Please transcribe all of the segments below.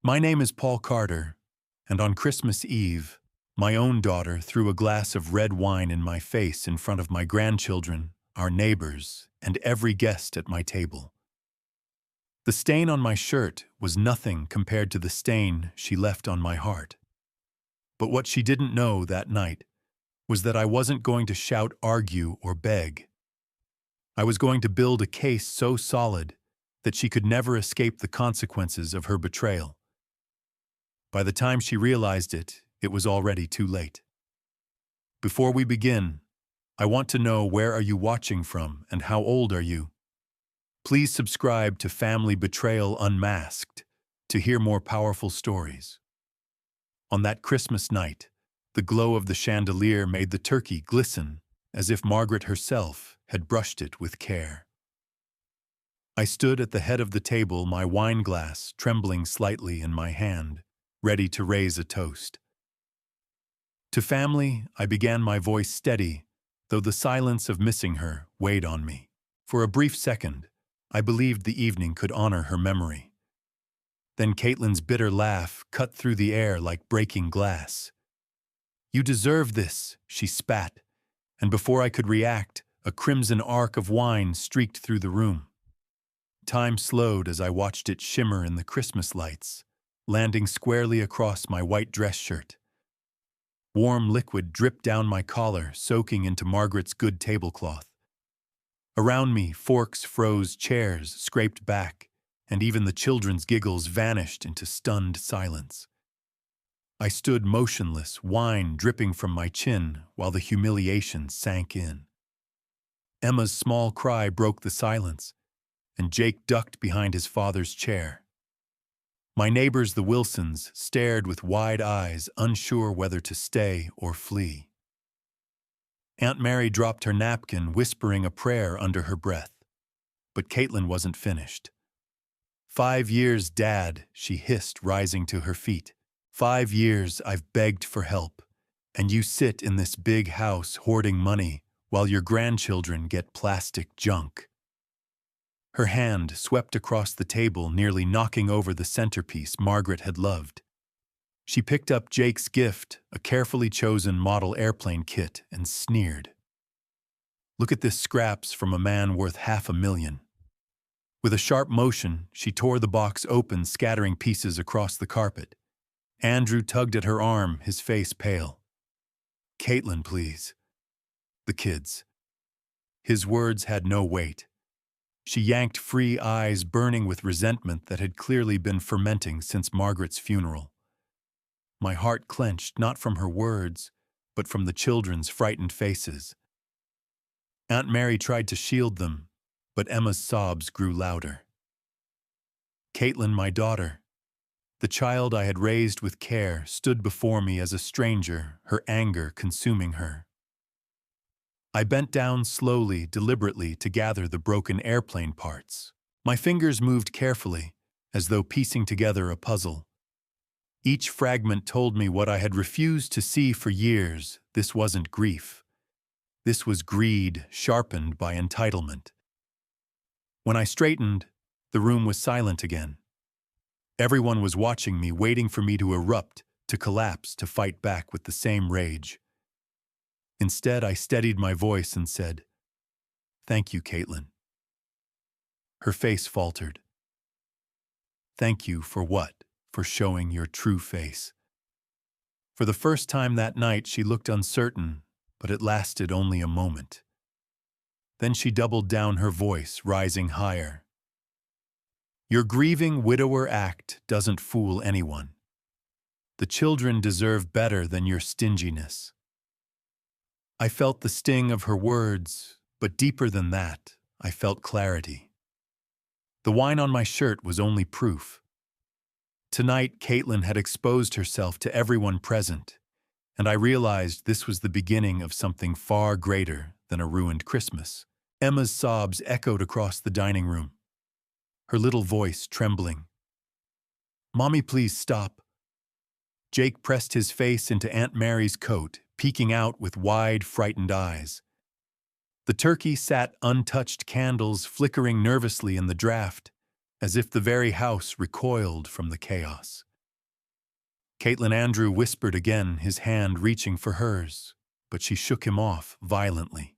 My name is Paul Carter, and on Christmas Eve, my own daughter threw a glass of red wine in my face in front of my grandchildren, our neighbors, and every guest at my table. The stain on my shirt was nothing compared to the stain she left on my heart. But what she didn't know that night was that I wasn't going to shout, argue, or beg. I was going to build a case so solid that she could never escape the consequences of her betrayal. By the time she realized it, it was already too late. Before we begin, I want to know, where are you watching from and how old are you? Please subscribe to Family Betrayal Unmasked to hear more powerful stories. On that Christmas night, the glow of the chandelier made the turkey glisten as if Margaret herself had brushed it with care. I stood at the head of the table, my wine glass trembling slightly in my hand, ready to raise a toast. To family, I began, my voice steady, though the silence of missing her weighed on me. For a brief second, I believed the evening could honor her memory. Then Caitlin's bitter laugh cut through the air like breaking glass. "You deserve this," she spat, and before I could react, a crimson arc of wine streaked through the room. Time slowed as I watched it shimmer in the Christmas lights, landing squarely across my white dress shirt. Warm liquid dripped down my collar, soaking into Margaret's good tablecloth. Around me, forks froze, chairs scraped back, and even the children's giggles vanished into stunned silence. I stood motionless, wine dripping from my chin while the humiliation sank in. Emma's small cry broke the silence, and Jake ducked behind his father's chair. My neighbors, the Wilsons, stared with wide eyes, unsure whether to stay or flee. Aunt Mary dropped her napkin, whispering a prayer under her breath. But Caitlin wasn't finished. "5 years, Dad," she hissed, rising to her feet. "5 years I've begged for help, and you sit in this big house hoarding money while your grandchildren get plastic junk." Her hand swept across the table, nearly knocking over the centerpiece Margaret had loved. She picked up Jake's gift, a carefully chosen model airplane kit, and sneered. "Look at this, scraps from a man worth $500,000. With a sharp motion, she tore the box open, scattering pieces across the carpet. Andrew tugged at her arm, his face pale. "Caitlin, please." "The kids." His words had no weight. She yanked free, eyes burning with resentment that had clearly been fermenting since Margaret's funeral. My heart clenched, not from her words, but from the children's frightened faces. Aunt Mary tried to shield them, but Emma's sobs grew louder. Caitlin, my daughter, the child I had raised with care, stood before me as a stranger, her anger consuming her. I bent down slowly, deliberately, to gather the broken airplane parts. My fingers moved carefully, as though piecing together a puzzle. Each fragment told me what I had refused to see for years. This wasn't grief. This was greed, sharpened by entitlement. When I straightened, the room was silent again. Everyone was watching me, waiting for me to erupt, to collapse, to fight back with the same rage. Instead, I steadied my voice and said, "Thank you, Caitlin." Her face faltered. "Thank you for what?" "For showing your true face." For the first time that night, she looked uncertain, but it lasted only a moment. Then she doubled down, her voice rising higher. "Your grieving widower act doesn't fool anyone. The children deserve better than your stinginess." I felt the sting of her words, but deeper than that, I felt clarity. The wine on my shirt was only proof. Tonight, Caitlin had exposed herself to everyone present, and I realized this was the beginning of something far greater than a ruined Christmas. Emma's sobs echoed across the dining room, her little voice trembling. "Mommy, please stop." Jake pressed his face into Aunt Mary's coat, peeking out with wide, frightened eyes. The turkey sat untouched, candles flickering nervously in the draft, as if the very house recoiled from the chaos. Caitlin. Andrew whispered again, his hand reaching for hers, but she shook him off violently.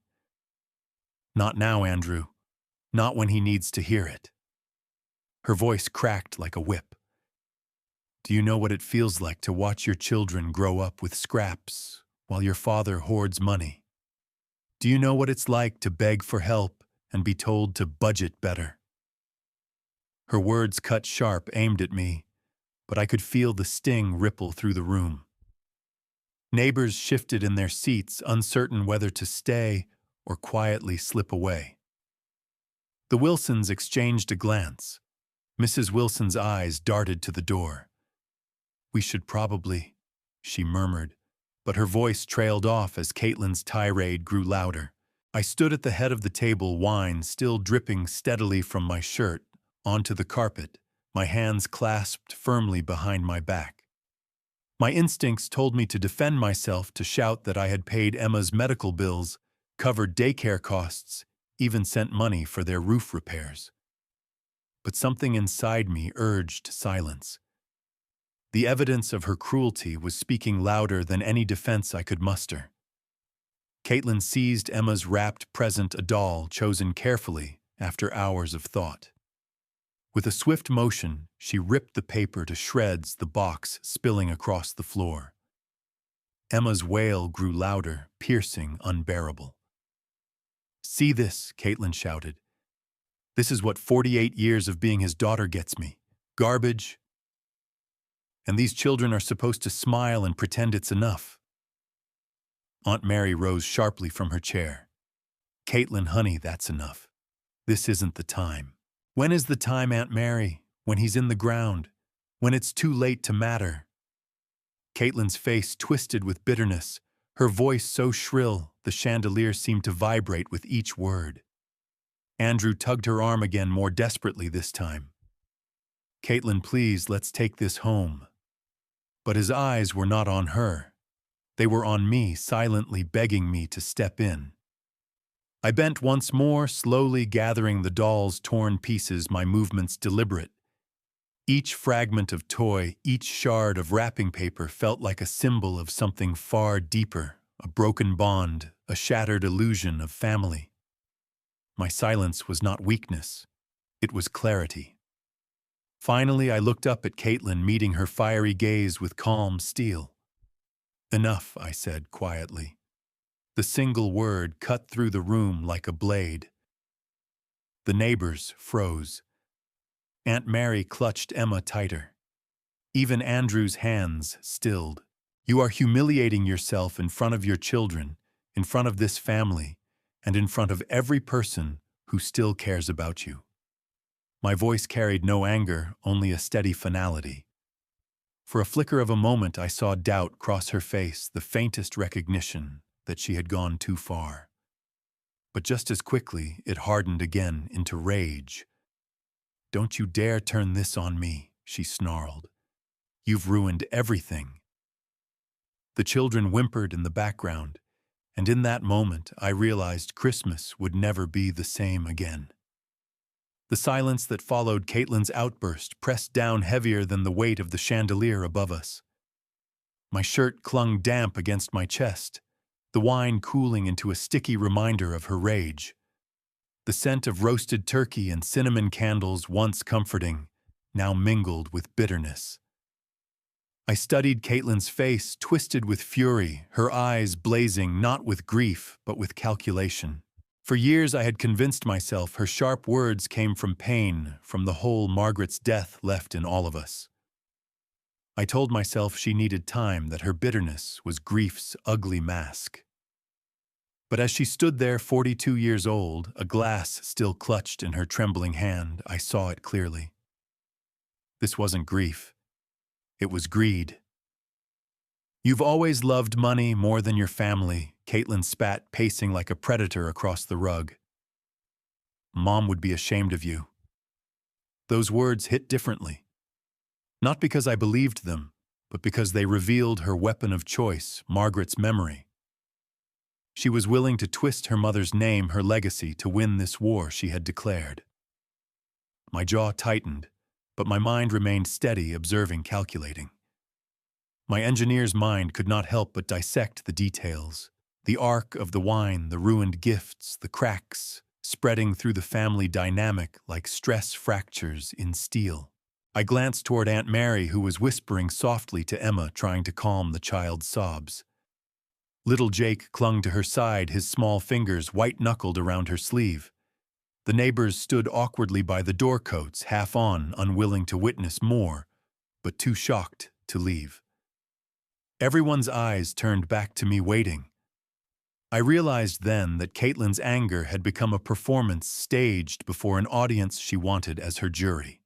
Not now, Andrew. Not when he needs to hear it. Her voice cracked like a whip. Do you know what it feels like to watch your children grow up with scraps while your father hoards money? Do you know what it's like to beg for help and be told to budget better? Her words cut sharp, aimed at me, but I could feel the sting ripple through the room. Neighbors shifted in their seats, uncertain whether to stay or quietly slip away. The Wilsons exchanged a glance. Mrs. Wilson's eyes darted to the door. We should probably, she murmured, but her voice trailed off as Caitlin's tirade grew louder. I stood at the head of the table, wine still dripping steadily from my shirt onto the carpet, my hands clasped firmly behind my back. My instincts told me to defend myself, to shout that I had paid Emma's medical bills, covered daycare costs, even sent money for their roof repairs. But something inside me urged silence. The evidence of her cruelty was speaking louder than any defense I could muster. Caitlin seized Emma's wrapped present, a doll chosen carefully after hours of thought. With a swift motion, she ripped the paper to shreds, the box spilling across the floor. Emma's wail grew louder, piercing, unbearable. See this, Caitlin shouted. This is what 48 years of being his daughter gets me. Garbage. And these children are supposed to smile and pretend it's enough. Aunt Mary rose sharply from her chair. Caitlin, honey, that's enough. This isn't the time. When is the time, Aunt Mary? When he's in the ground? When it's too late to matter? Caitlin's face twisted with bitterness, her voice so shrill the chandelier seemed to vibrate with each word. Andrew tugged her arm again, more desperately this time. Caitlin, please, let's take this home. But his eyes were not on her. They were on me, silently begging me to step in. I bent once more, slowly gathering the doll's torn pieces, my movements deliberate. Each fragment of toy, each shard of wrapping paper felt like a symbol of something far deeper, a broken bond, a shattered illusion of family. My silence was not weakness. It was clarity. Finally, I looked up at Caitlin, meeting her fiery gaze with calm steel. Enough, I said quietly. The single word cut through the room like a blade. The neighbors froze. Aunt Mary clutched Emma tighter. Even Andrew's hands stilled. You are humiliating yourself in front of your children, in front of this family, and in front of every person who still cares about you. My voice carried no anger, only a steady finality. For a flicker of a moment, I saw doubt cross her face, the faintest recognition that she had gone too far. But just as quickly, it hardened again into rage. Don't you dare turn this on me, she snarled. You've ruined everything. The children whimpered in the background, and in that moment, I realized Christmas would never be the same again. The silence that followed Caitlin's outburst pressed down heavier than the weight of the chandelier above us. My shirt clung damp against my chest, the wine cooling into a sticky reminder of her rage. The scent of roasted turkey and cinnamon candles, once comforting, now mingled with bitterness. I studied Caitlin's face, twisted with fury, her eyes blazing not with grief but with calculation. For years I had convinced myself her sharp words came from pain, from the hole Margaret's death left in all of us. I told myself she needed time, that her bitterness was grief's ugly mask. But as she stood there, 42 years old, a glass still clutched in her trembling hand, I saw it clearly. This wasn't grief. It was greed. You've always loved money more than your family, Caitlin spat, pacing like a predator across the rug. Mom would be ashamed of you. Those words hit differently. Not because I believed them, but because they revealed her weapon of choice, Margaret's memory. She was willing to twist her mother's name, her legacy, to win this war she had declared. My jaw tightened, but my mind remained steady, observing, calculating. My engineer's mind could not help but dissect the details. The arc of the wine, the ruined gifts, the cracks, spreading through the family dynamic like stress fractures in steel. I glanced toward Aunt Mary, who was whispering softly to Emma, trying to calm the child's sobs. Little Jake clung to her side, his small fingers white-knuckled around her sleeve. The neighbors stood awkwardly by the doorcoats, half on, unwilling to witness more, but too shocked to leave. Everyone's eyes turned back to me, waiting. I realized then that Caitlin's anger had become a performance staged before an audience she wanted as her jury.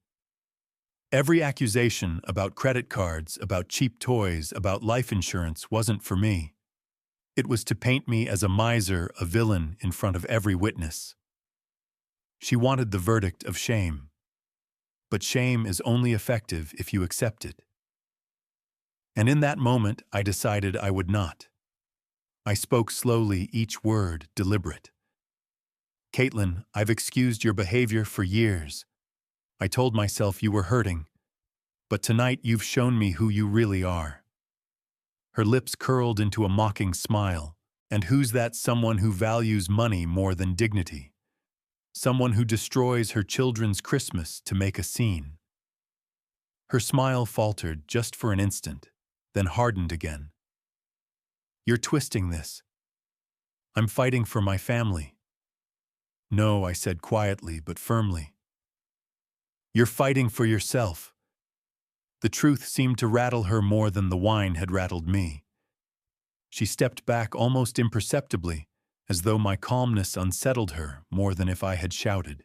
Every accusation about credit cards, about cheap toys, about life insurance wasn't for me. It was to paint me as a miser, a villain in front of every witness. She wanted the verdict of shame. But shame is only effective if you accept it. And in that moment, I decided I would not. I spoke slowly, each word deliberate. Caitlin, I've excused your behavior for years. I told myself you were hurting. But tonight you've shown me who you really are. Her lips curled into a mocking smile. And who's that someone who values money more than dignity? Someone who destroys her children's Christmas to make a scene. Her smile faltered just for an instant, then hardened again. You're twisting this. I'm fighting for my family. No, I said quietly but firmly. You're fighting for yourself. The truth seemed to rattle her more than the wine had rattled me. She stepped back almost imperceptibly, as though my calmness unsettled her more than if I had shouted.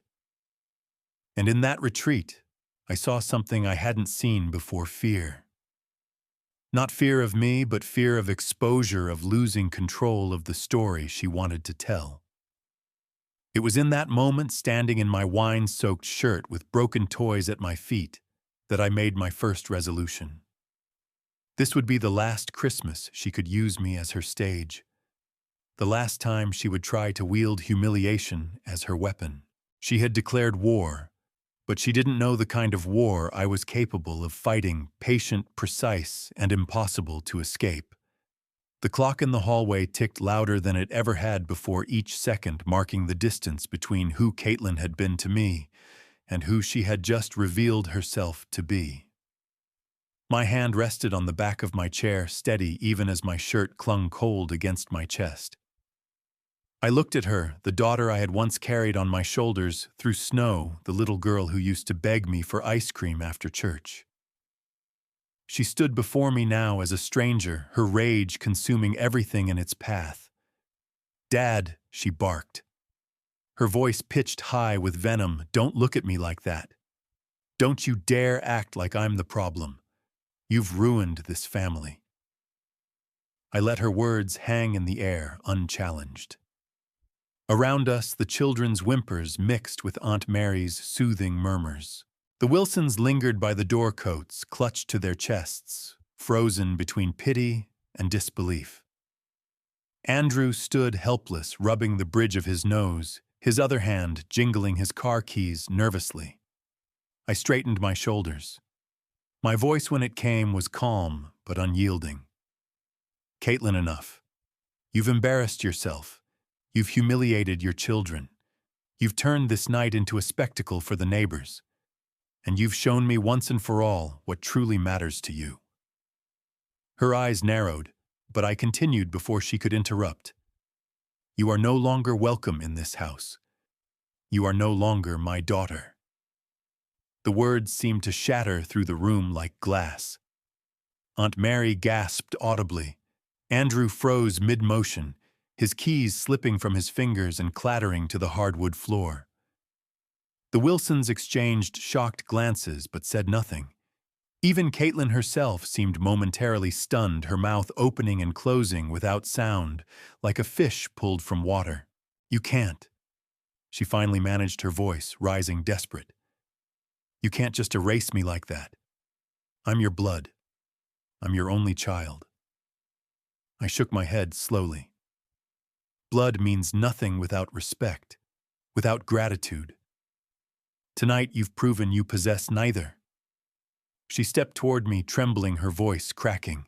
And in that retreat, I saw something I hadn't seen before: fear. Not fear of me, but fear of exposure, of losing control of the story she wanted to tell. It was in that moment, standing in my wine-soaked shirt with broken toys at my feet, that I made my first resolution. This would be the last Christmas she could use me as her stage. The last time she would try to wield humiliation as her weapon. She had declared war, but she didn't know the kind of war I was capable of fighting, patient, precise, and impossible to escape. The clock in the hallway ticked louder than it ever had before, each second marking the distance between who Caitlin had been to me and who she had just revealed herself to be. My hand rested on the back of my chair, steady even as my shirt clung cold against my chest. I looked at her, the daughter I had once carried on my shoulders through snow, the little girl who used to beg me for ice cream after church. She stood before me now as a stranger, her rage consuming everything in its path. "Dad," she barked. Her voice pitched high with venom, "Don't look at me like that. Don't you dare act like I'm the problem. You've ruined this family." I let her words hang in the air, unchallenged. Around us, the children's whimpers mixed with Aunt Mary's soothing murmurs. The Wilsons lingered by the doorcoats, clutched to their chests, frozen between pity and disbelief. Andrew stood helpless, rubbing the bridge of his nose, his other hand jingling his car keys nervously. I straightened my shoulders. My voice, when it came, was calm but unyielding. "Caitlin, enough. You've embarrassed yourself. You've humiliated your children. You've turned this night into a spectacle for the neighbors. And you've shown me once and for all what truly matters to you." Her eyes narrowed, but I continued before she could interrupt. "You are no longer welcome in this house. You are no longer my daughter." The words seemed to shatter through the room like glass. Aunt Mary gasped audibly. Andrew froze mid-motion, his keys slipping from his fingers and clattering to the hardwood floor. The Wilsons exchanged shocked glances but said nothing. Even Caitlin herself seemed momentarily stunned, her mouth opening and closing without sound, like a fish pulled from water. "You can't." She finally managed, her voice rising desperate. "You can't just erase me like that. I'm your blood. I'm your only child." I shook my head slowly. Blood means nothing without respect, without gratitude. Tonight you've proven you possess neither. She stepped toward me, trembling, her voice cracking.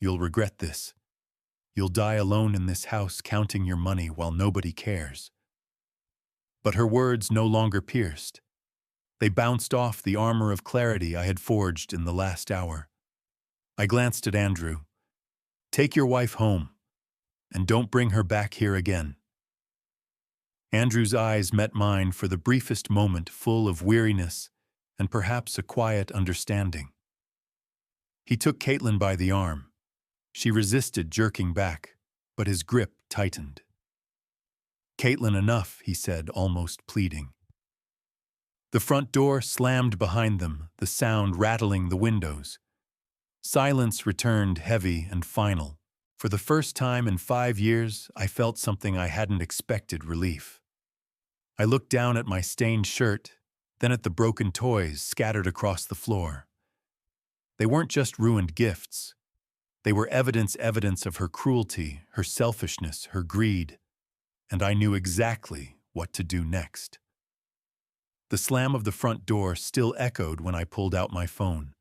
You'll regret this. You'll die alone in this house counting your money while nobody cares." But her words no longer pierced. They bounced off the armor of clarity I had forged in the last hour. I glanced at Andrew. "Take your wife home, and don't bring her back here again." Andrew's eyes met mine for the briefest moment, full of weariness and perhaps a quiet understanding. He took Caitlin by the arm. She resisted jerking back, but his grip tightened. "Caitlin, enough," he said, almost pleading. The front door slammed behind them, the sound rattling the windows. Silence returned, heavy and final. For the first time in 5 years, I felt something I hadn't expected: relief. I looked down at my stained shirt, then at the broken toys scattered across the floor. They weren't just ruined gifts. They were evidence of her cruelty, her selfishness, her greed, and I knew exactly what to do next. The slam of the front door still echoed when I pulled out my phone.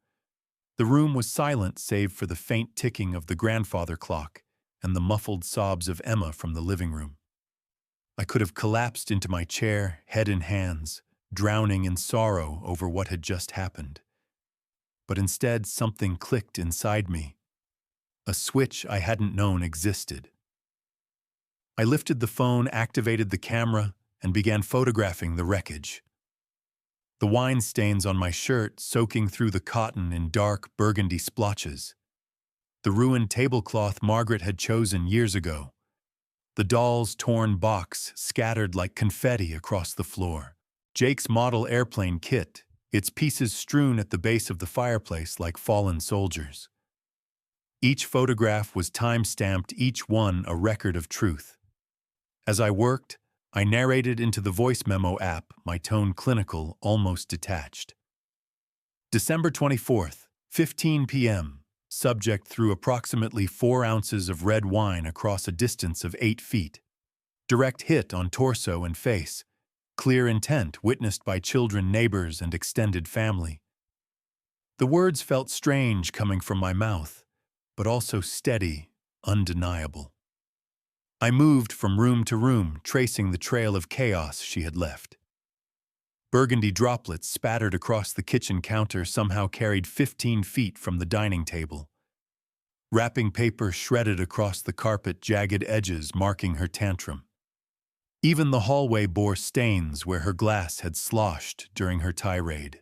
The room was silent save for the faint ticking of the grandfather clock and the muffled sobs of Emma from the living room. I could have collapsed into my chair, head in hands, drowning in sorrow over what had just happened. But instead, something clicked inside me. A switch I hadn't known existed. I lifted the phone, activated the camera, and began photographing the wreckage. The wine stains on my shirt soaking through the cotton in dark burgundy splotches. The ruined tablecloth Margaret had chosen years ago. The doll's torn box scattered like confetti across the floor. Jake's model airplane kit, its pieces strewn at the base of the fireplace like fallen soldiers. Each photograph was time-stamped, each one a record of truth. As I worked, I narrated into the voice memo app, my tone clinical, almost detached. December 24th, 15 p.m. Subject threw approximately 4 ounces of red wine across a distance of 8 feet. Direct hit on torso and face. Clear intent witnessed by children, neighbors, and extended family. The words felt strange coming from my mouth, but also steady, undeniable. I moved from room to room, tracing the trail of chaos she had left. Burgundy droplets spattered across the kitchen counter, somehow carried 15 feet from the dining table. Wrapping paper shredded across the carpet, jagged edges marking her tantrum. Even the hallway bore stains where her glass had sloshed during her tirade.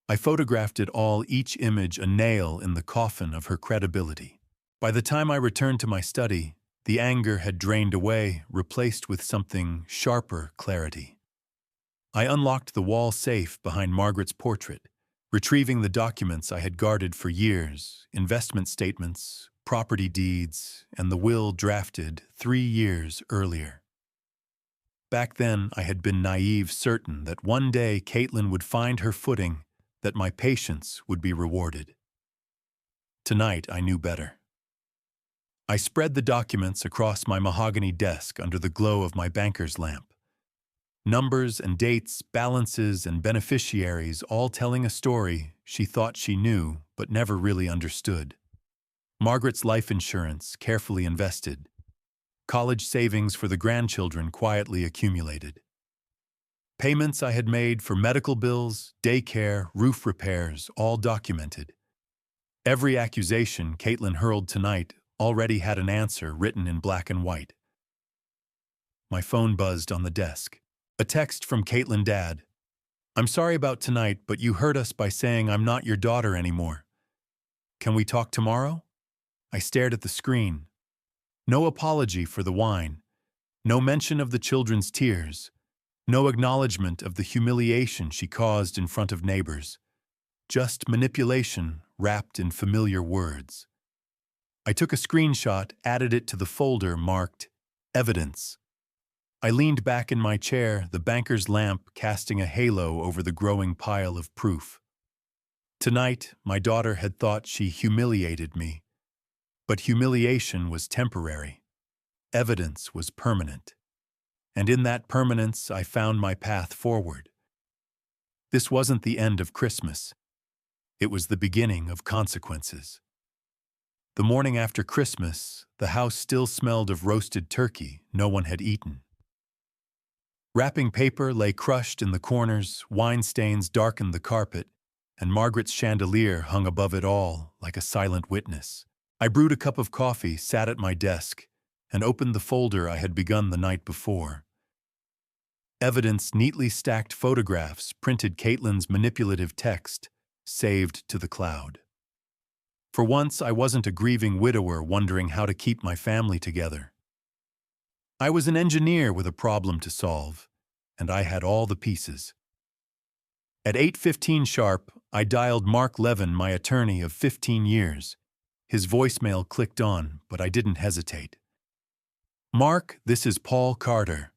I photographed it all, each image a nail in the coffin of her credibility. By the time I returned to my study, the anger had drained away, replaced with something sharper: clarity. I unlocked the wall safe behind Margaret's portrait, retrieving the documents I had guarded for years: investment statements, property deeds, and the will drafted 3 years earlier. Back then, I had been naive, certain that one day Caitlin would find her footing, that my patience would be rewarded. Tonight, I knew better. I spread the documents across my mahogany desk under the glow of my banker's lamp. Numbers and dates, balances and beneficiaries, all telling a story she thought she knew but never really understood. Margaret's life insurance, carefully invested. College savings for the grandchildren, quietly accumulated. Payments I had made for medical bills, daycare, roof repairs, all documented. Every accusation Caitlin hurled tonight already had an answer written in black and white. My phone buzzed on the desk. A text from Caitlin: "Dad, I'm sorry about tonight, but you hurt us by saying I'm not your daughter anymore. Can we talk tomorrow?" I stared at the screen. No apology for the wine. No mention of the children's tears. No acknowledgement of the humiliation she caused in front of neighbors. Just manipulation wrapped in familiar words. I took a screenshot, added it to the folder marked evidence. I leaned back in my chair, the banker's lamp casting a halo over the growing pile of proof. Tonight, my daughter had thought she humiliated me. But humiliation was temporary. Evidence was permanent. And in that permanence, I found my path forward. This wasn't the end of Christmas. It was the beginning of consequences. The morning after Christmas, the house still smelled of roasted turkey no one had eaten. Wrapping paper lay crushed in the corners, wine stains darkened the carpet, and Margaret's chandelier hung above it all like a silent witness. I brewed a cup of coffee, sat at my desk, and opened the folder I had begun the night before. Evidence neatly stacked photographs printed Caitlin's manipulative text, saved to the cloud. For once, I wasn't a grieving widower wondering how to keep my family together. I was an engineer with a problem to solve, and I had all the pieces. At 8:15 sharp, I dialed Mark Levin, my attorney of 15 years. His voicemail clicked on, but I didn't hesitate. "Mark, this is Paul Carter.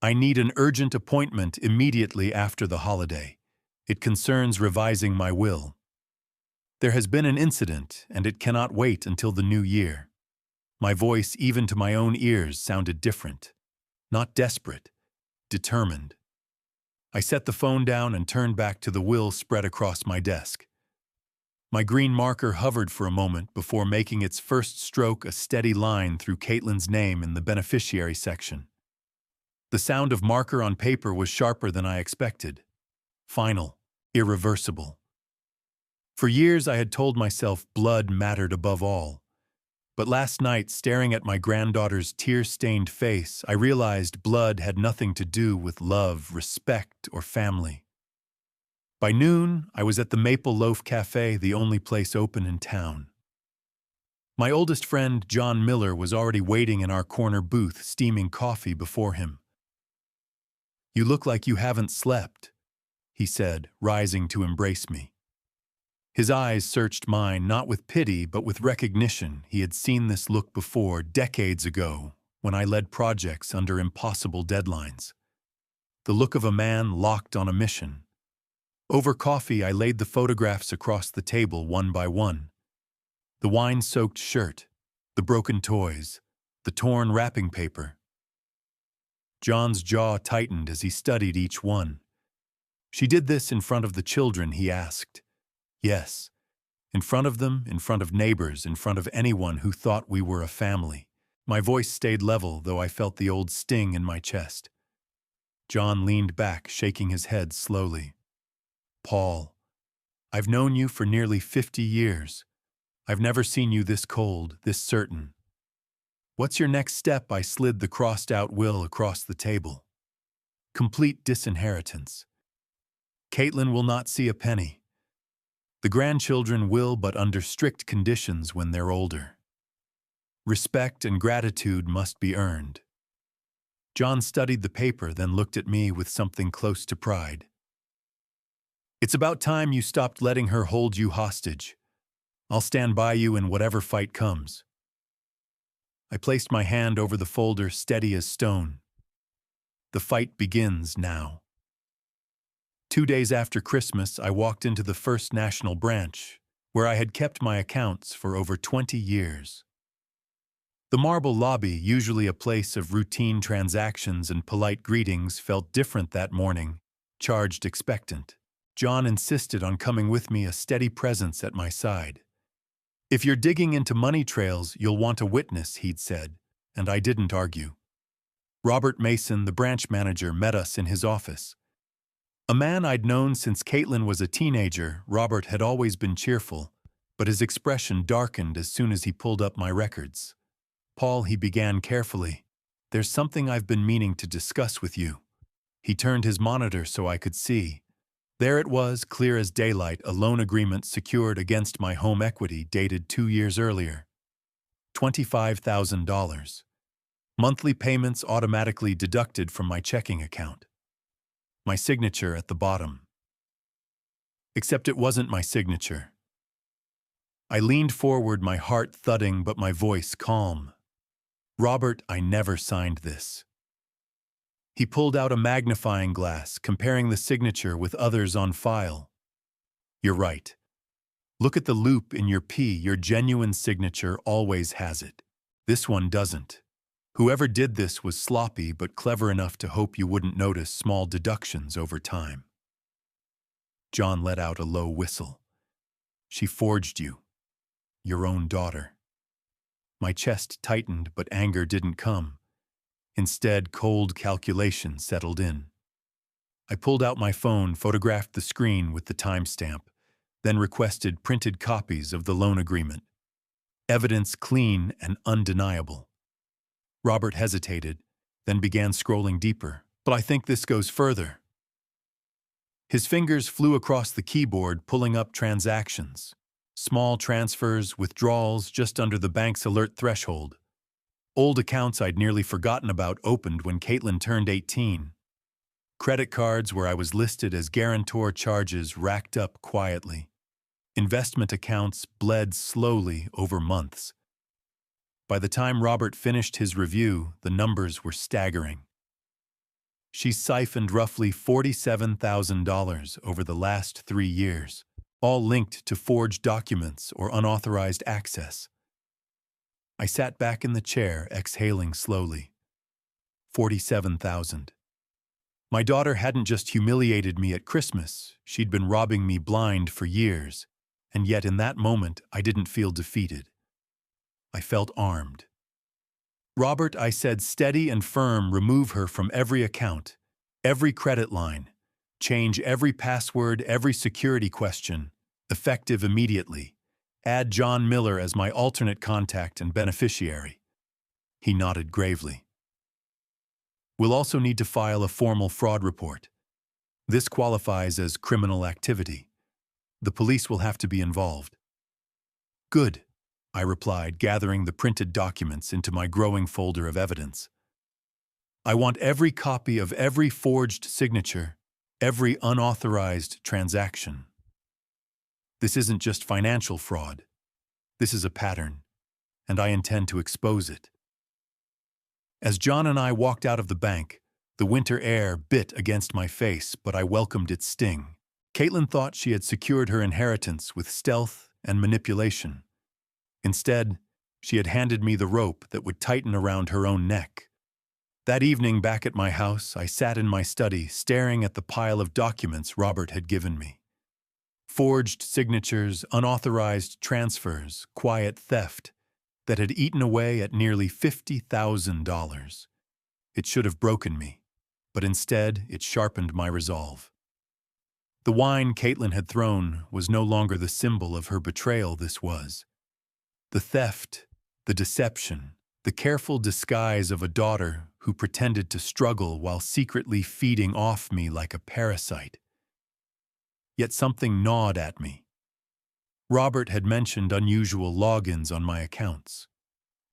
I need an urgent appointment immediately after the holiday. It concerns revising my will. There has been an incident, and it cannot wait until the new year." My voice, even to my own ears, sounded different. Not desperate, determined. I set the phone down and turned back to the will spread across my desk. My green marker hovered for a moment before making its first stroke a steady line through Caitlin's name in the beneficiary section. The sound of marker on paper was sharper than I expected. Final, irreversible. For years I had told myself blood mattered above all. But last night, staring at my granddaughter's tear-stained face, I realized blood had nothing to do with love, respect, or family. By noon, I was at the Maple Loaf Cafe, the only place open in town. My oldest friend, John Miller, was already waiting in our corner booth, steaming coffee before him. "You look like you haven't slept," he said, rising to embrace me. His eyes searched mine, not with pity, but with recognition. He had seen this look before, decades ago, when I led projects under impossible deadlines. The look of a man locked on a mission. Over coffee, I laid the photographs across the table one by one. The wine-soaked shirt, the broken toys, the torn wrapping paper. John's jaw tightened as he studied each one. "She did this in front of the children?" he asked. Yes. In front of them, in front of neighbors, in front of anyone who thought we were a family. My voice stayed level, though I felt the old sting in my chest. John leaned back, shaking his head slowly. "Paul, I've known you for nearly 50 years. I've never seen you this cold, this certain. What's your next step?" I slid the crossed-out will across the table. "Complete disinheritance. Caitlin will not see a penny. The grandchildren will, but under strict conditions when they're older. Respect and gratitude must be earned." John studied the paper, then looked at me with something close to pride. "It's about time you stopped letting her hold you hostage. I'll stand by you in whatever fight comes." I placed my hand over the folder, steady as stone. The fight begins now. 2 days after Christmas, I walked into the First National branch, where I had kept my accounts for over 20 years. The marble lobby, usually a place of routine transactions and polite greetings, felt different that morning, charged expectant. John insisted on coming with me, a steady presence at my side. "If you're digging into money trails, you'll want a witness," he'd said, and I didn't argue. Robert Mason, the branch manager, met us in his office. A man I'd known since Caitlin was a teenager, Robert had always been cheerful, but his expression darkened as soon as he pulled up my records. "Paul," he began carefully, "there's something I've been meaning to discuss with you." He turned his monitor so I could see. There it was, clear as daylight, a loan agreement secured against my home equity dated 2 years earlier. $25,000. Monthly payments automatically deducted from my checking account. My signature at the bottom. Except it wasn't my signature. I leaned forward, my heart thudding but my voice calm. "Robert, I never signed this." He pulled out a magnifying glass, comparing the signature with others on file. "You're right. Look at the loop in your P. Your genuine signature always has it. This one doesn't. Whoever did this was sloppy but clever enough to hope you wouldn't notice small deductions over time." John let out a low whistle. "She forged you. Your own daughter." My chest tightened, but anger didn't come. Instead, cold calculation settled in. I pulled out my phone, photographed the screen with the timestamp, then requested printed copies of the loan agreement. Evidence clean and undeniable. Robert hesitated, then began scrolling deeper. But I think this goes further. His fingers flew across the keyboard, pulling up transactions. Small transfers, withdrawals just under the bank's alert threshold. Old accounts I'd nearly forgotten about opened when Caitlin turned 18. Credit cards where I was listed as guarantor charges racked up quietly. Investment accounts bled slowly over months. By the time Robert finished his review, the numbers were staggering. She siphoned roughly $47,000 over the last 3 years, all linked to forged documents or unauthorized access. I sat back in the chair, exhaling slowly. 47,000. My daughter hadn't just humiliated me at Christmas, she'd been robbing me blind for years, and yet in that moment I didn't feel defeated. I felt armed. Robert, I said, steady and firm, remove her from every account, every credit line, change every password, every security question, effective immediately. Add John Miller as my alternate contact and beneficiary. He nodded gravely. We'll also need to file a formal fraud report. This qualifies as criminal activity. The police will have to be involved. Good, I replied, gathering the printed documents into my growing folder of evidence. I want every copy of every forged signature, every unauthorized transaction. This isn't just financial fraud. This is a pattern, and I intend to expose it. As John and I walked out of the bank, the winter air bit against my face, but I welcomed its sting. Caitlin thought she had secured her inheritance with stealth and manipulation. Instead, she had handed me the rope that would tighten around her own neck. That evening back at my house, I sat in my study, staring at the pile of documents Robert had given me. Forged signatures, unauthorized transfers, quiet theft that had eaten away at nearly $50,000. It should have broken me, but instead it sharpened my resolve. The wine Caitlin had thrown was no longer the symbol of her betrayal. This was. The theft, the deception, the careful disguise of a daughter who pretended to struggle while secretly feeding off me like a parasite. Yet something gnawed at me. Robert had mentioned unusual logins on my accounts.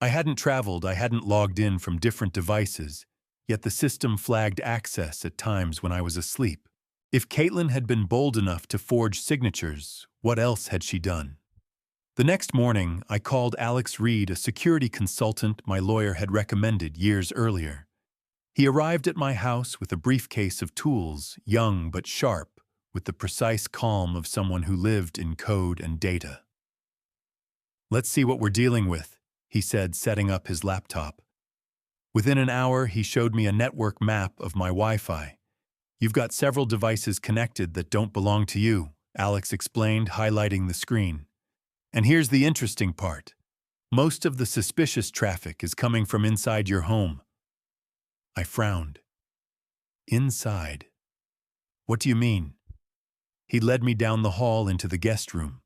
I hadn't traveled, I hadn't logged in from different devices, yet the system flagged access at times when I was asleep. If Caitlin had been bold enough to forge signatures, what else had she done? The next morning, I called Alex Reed, a security consultant my lawyer had recommended years earlier. He arrived at my house with a briefcase of tools, young but sharp, with the precise calm of someone who lived in code and data. "Let's see what we're dealing with," he said, setting up his laptop. Within an hour, he showed me a network map of my Wi-Fi. "You've got several devices connected that don't belong to you," Alex explained, highlighting the screen. "And here's the interesting part. Most of the suspicious traffic is coming from inside your home." I frowned. Inside? What do you mean? He led me down the hall into the guest room.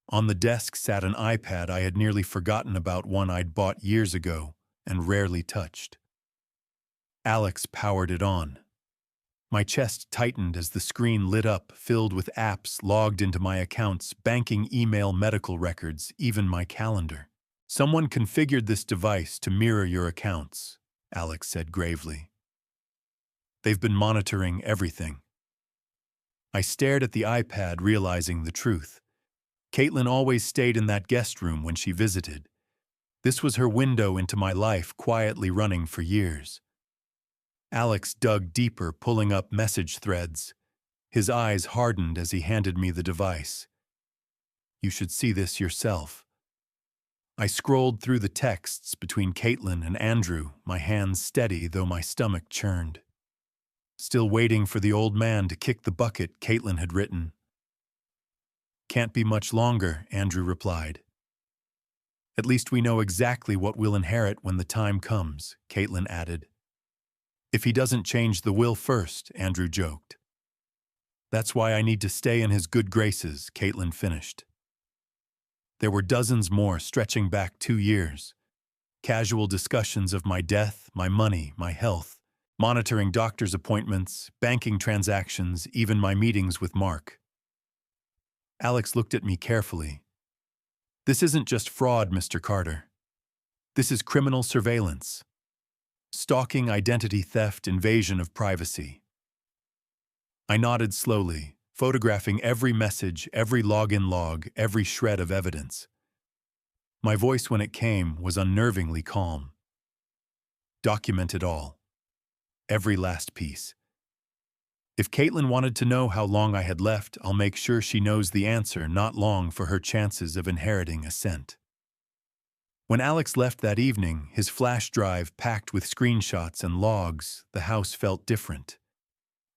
On the desk sat an iPad I had nearly forgotten about, one I'd bought years ago and rarely touched. Alex powered it on. My chest tightened as the screen lit up, filled with apps logged into my accounts, banking, email, medical records, even my calendar. "Someone configured this device to mirror your accounts," Alex said gravely. "They've been monitoring everything." I stared at the iPad, realizing the truth. Caitlin always stayed in that guest room when she visited. This was her window into my life, quietly running for years. Alex dug deeper, pulling up message threads. His eyes hardened as he handed me the device. "You should see this yourself." I scrolled through the texts between Caitlin and Andrew, my hands steady though my stomach churned. "Still waiting for the old man to kick the bucket," Caitlin had written. "Can't be much longer," Andrew replied. At least we know exactly what we'll inherit when the time comes, Caitlin added. If he doesn't change the will first, Andrew joked. That's why I need to stay in his good graces, Caitlin finished. There were dozens more stretching back 2 years. Casual discussions of my death, my money, my health, monitoring doctor's appointments, banking transactions, even my meetings with Mark. Alex looked at me carefully. This isn't just fraud, Mr. Carter. This is criminal surveillance. Stalking, identity theft, invasion of privacy. I nodded slowly, photographing every message, every login log, every shred of evidence. My voice when it came was unnervingly calm. Document it all. Every last piece. If Caitlin wanted to know how long I had left, I'll make sure she knows the answer, not long for her chances of inheriting a cent. When Alex left that evening, his flash drive packed with screenshots and logs, the house felt different.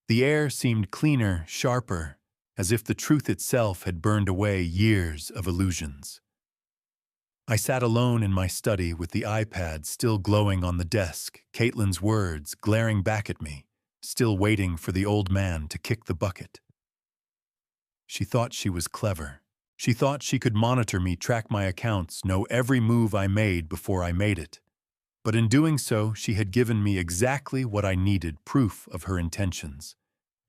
The air seemed cleaner, sharper, as if the truth itself had burned away years of illusions. I sat alone in my study with the iPad still glowing on the desk, Caitlin's words glaring back at me, still waiting for the old man to kick the bucket. She thought she was clever. She thought she could monitor me, track my accounts, know every move I made before I made it. But in doing so, she had given me exactly what I needed, proof of her intentions.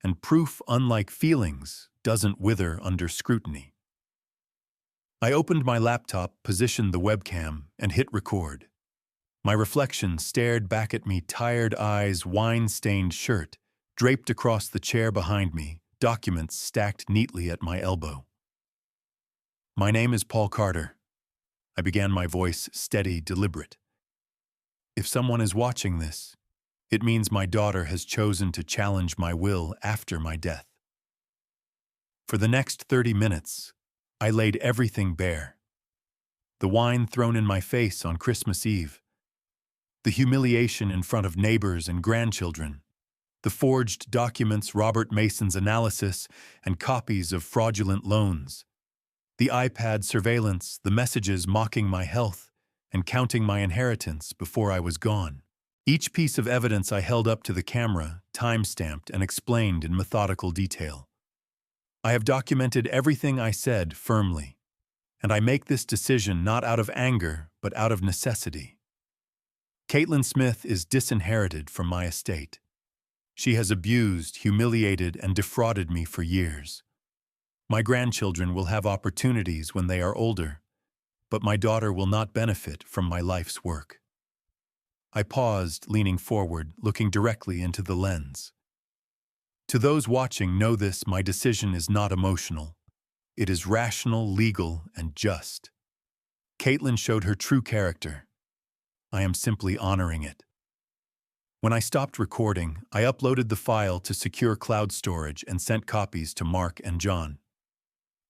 And proof, unlike feelings, doesn't wither under scrutiny. I opened my laptop, positioned the webcam, and hit record. My reflection stared back at me, tired eyes, wine-stained shirt, draped across the chair behind me, documents stacked neatly at my elbow. My name is Paul Carter. I began, my voice steady, deliberate. If someone is watching this, it means my daughter has chosen to challenge my will after my death. For the next 30 minutes, I laid everything bare. The wine thrown in my face on Christmas Eve, the humiliation in front of neighbors and grandchildren, the forged documents, Robert Mason's analysis, and copies of fraudulent loans, the iPad surveillance, the messages mocking my health and counting my inheritance before I was gone. Each piece of evidence I held up to the camera, time-stamped and explained in methodical detail. I have documented everything I said firmly, and I make this decision not out of anger, but out of necessity. Caitlin Smith is disinherited from my estate. She has abused, humiliated, and defrauded me for years. My grandchildren will have opportunities when they are older, but my daughter will not benefit from my life's work. I paused, leaning forward, looking directly into the lens. To those watching, know this, my decision is not emotional. It is rational, legal, and just. Caitlin showed her true character. I am simply honoring it. When I stopped recording, I uploaded the file to secure cloud storage and sent copies to Mark and John.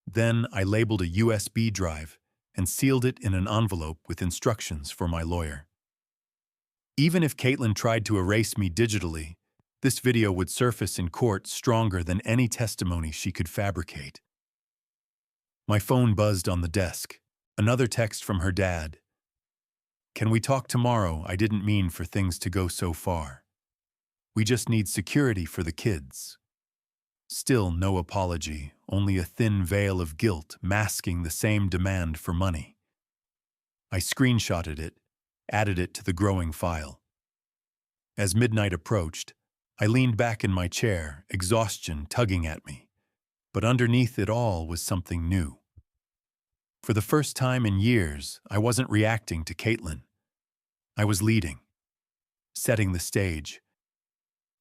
Then I labeled a USB drive and sealed it in an envelope with instructions for my lawyer. Even if Caitlin tried to erase me digitally, this video would surface in court stronger than any testimony she could fabricate. My phone buzzed on the desk. Another text from her dad. Can we talk tomorrow? I didn't mean for things to go so far. We just need security for the kids. Still no apology, only a thin veil of guilt masking the same demand for money. I screenshotted it, added it to the growing file. As midnight approached, I leaned back in my chair, exhaustion tugging at me. But underneath it all was something new. For the first time in years, I wasn't reacting to Caitlin. I was leading, setting the stage.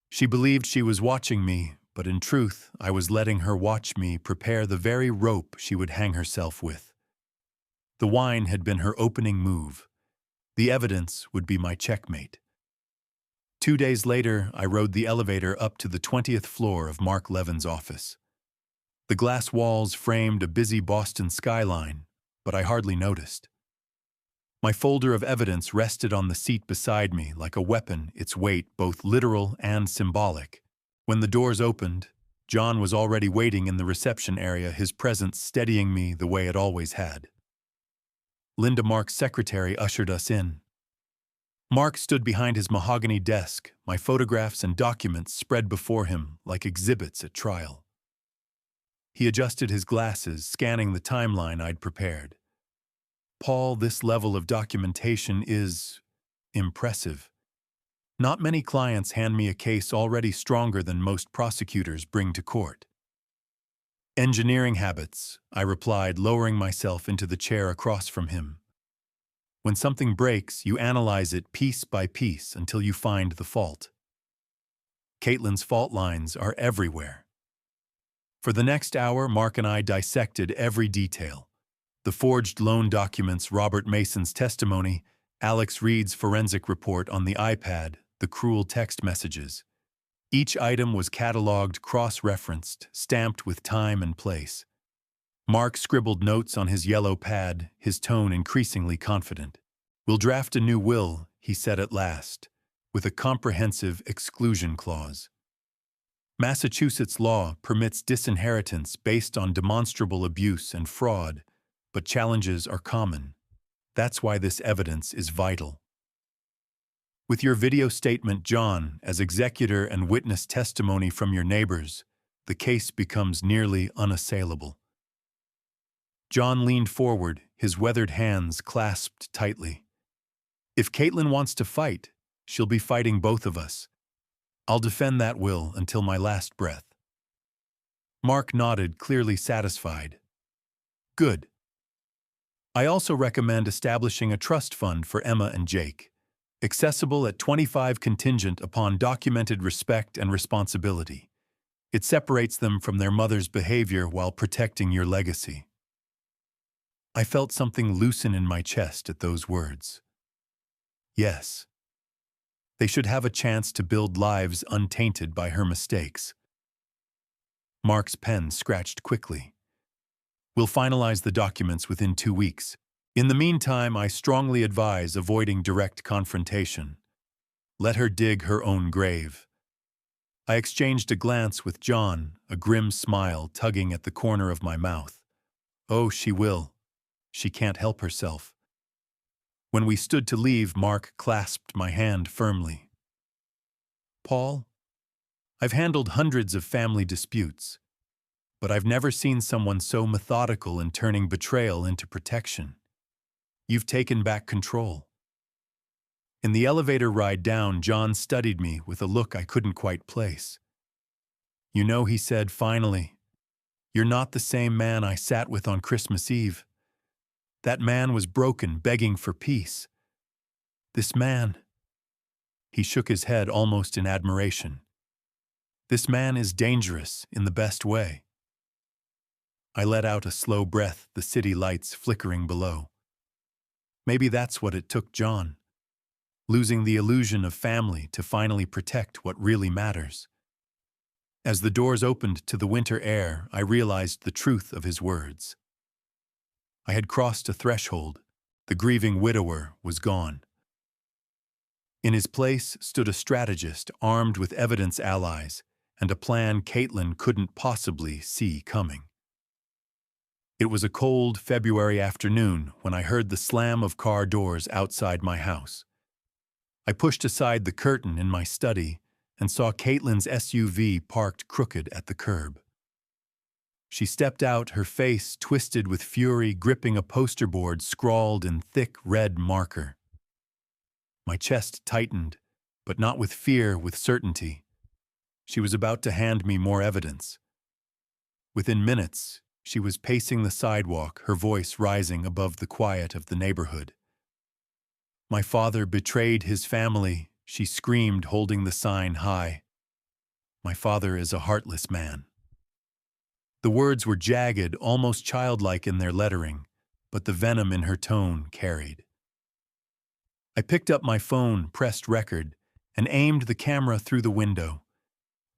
She believed she was watching me, but in truth, I was letting her watch me prepare the very rope she would hang herself with. The wine had been her opening move. The evidence would be my checkmate. 2 days later, I rode the elevator up to the 20th floor of Mark Levin's office. The glass walls framed a busy Boston skyline, but I hardly noticed. My folder of evidence rested on the seat beside me like a weapon, its weight both literal and symbolic. When the doors opened, John was already waiting in the reception area, his presence steadying me the way it always had. Linda, Mark's secretary, ushered us in. Mark stood behind his mahogany desk, my photographs and documents spread before him like exhibits at trial. He adjusted his glasses, scanning the timeline I'd prepared. Paul, this level of documentation is impressive. Not many clients hand me a case already stronger than most prosecutors bring to court. Engineering habits, I replied, lowering myself into the chair across from him. When something breaks, you analyze it piece by piece until you find the fault. Caitlin's fault lines are everywhere. For the next hour, Mark and I dissected every detail. The forged loan documents, Robert Mason's testimony, Alex Reed's forensic report on the iPad, the cruel text messages. Each item was cataloged, cross-referenced, stamped with time and place. Mark scribbled notes on his yellow pad, his tone increasingly confident. "We'll draft a new will," he said at last, with a comprehensive exclusion clause. Massachusetts law permits disinheritance based on demonstrable abuse and fraud, but challenges are common. That's why this evidence is vital. With your video statement, John, as executor and witness testimony from your neighbors, the case becomes nearly unassailable. John leaned forward, his weathered hands clasped tightly. "If Caitlin wants to fight, she'll be fighting both of us. I'll defend that will until my last breath." Mark nodded, clearly satisfied. "Good. I also recommend establishing a trust fund for Emma and Jake, accessible at 25 contingent upon documented respect and responsibility. It separates them from their mother's behavior while protecting your legacy." I felt something loosen in my chest at those words. Yes. They should have a chance to build lives untainted by her mistakes. Mark's pen scratched quickly. "We'll finalize the documents within 2 weeks. In the meantime, I strongly advise avoiding direct confrontation. Let her dig her own grave." I exchanged a glance with John, a grim smile tugging at the corner of my mouth. "Oh, she will. She can't help herself." When we stood to leave, Mark clasped my hand firmly. "Paul, I've handled hundreds of family disputes, but I've never seen someone so methodical in turning betrayal into protection. You've taken back control." In the elevator ride down, John studied me with a look I couldn't quite place. "You know," he said finally, "you're not the same man I sat with on Christmas Eve. That man was broken, begging for peace. This man—" He shook his head almost in admiration. "This man is dangerous in the best way." I let out a slow breath, the city lights flickering below. Maybe that's what it took John. Losing the illusion of family to finally protect what really matters. As the doors opened to the winter air, I realized the truth of his words. I had crossed a threshold. The grieving widower was gone. In his place stood a strategist armed with evidence allies and a plan Caitlin couldn't possibly see coming. It was a cold February afternoon when I heard the slam of car doors outside my house. I pushed aside the curtain in my study and saw Caitlin's SUV parked crooked at the curb. She stepped out, her face twisted with fury, gripping a poster board scrawled in thick red marker. My chest tightened, but not with fear, with certainty. She was about to hand me more evidence. Within minutes, she was pacing the sidewalk, her voice rising above the quiet of the neighborhood. "My father betrayed his family," she screamed, holding the sign high. "My father is a heartless man." The words were jagged, almost childlike in their lettering, but the venom in her tone carried. I picked up my phone, pressed record, and aimed the camera through the window.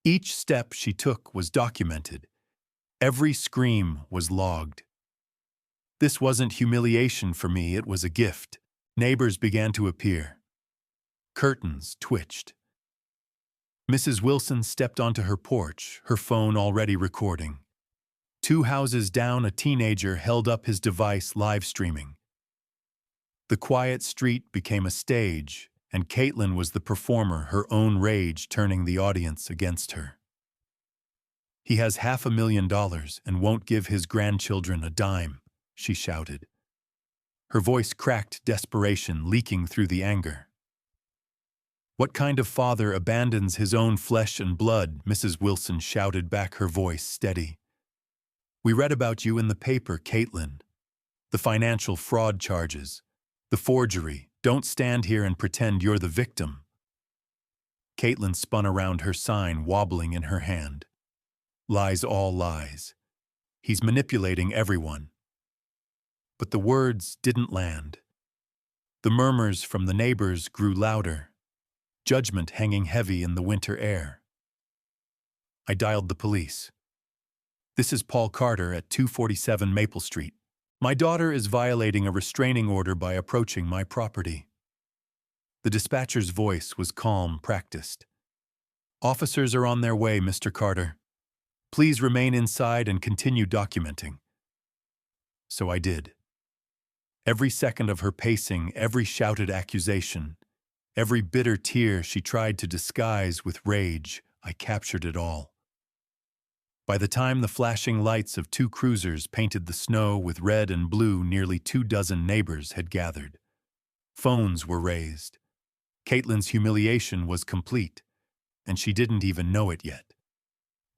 Each step she took was documented. Every scream was logged. This wasn't humiliation for me, it was a gift. Neighbors began to appear. Curtains twitched. Mrs. Wilson stepped onto her porch, her phone already recording. 2 houses down, a teenager held up his device live streaming. The quiet street became a stage, and Caitlin was the performer, her own rage turning the audience against her. "He has $500,000 and won't give his grandchildren a dime," she shouted. Her voice cracked, desperation leaking through the anger. "What kind of father abandons his own flesh and blood?" Mrs. Wilson shouted back, her voice steady. "We read about you in the paper, Caitlin. The financial fraud charges, the forgery. Don't stand here and pretend you're the victim." Caitlin spun around, her sign wobbling in her hand. "Lies, all lies. He's manipulating everyone." But the words didn't land. The murmurs from the neighbors grew louder, judgment hanging heavy in the winter air. I dialed the police. "This is Paul Carter at 247 Maple Street. My daughter is violating a restraining order by approaching my property." The dispatcher's voice was calm, practiced. "Officers are on their way, Mr. Carter. Please remain inside and continue documenting." So I did. Every second of her pacing, every shouted accusation, every bitter tear she tried to disguise with rage, I captured it all. By the time the flashing lights of 2 cruisers painted the snow with red and blue, nearly 24 neighbors had gathered. Phones were raised. Caitlin's humiliation was complete, and she didn't even know it yet.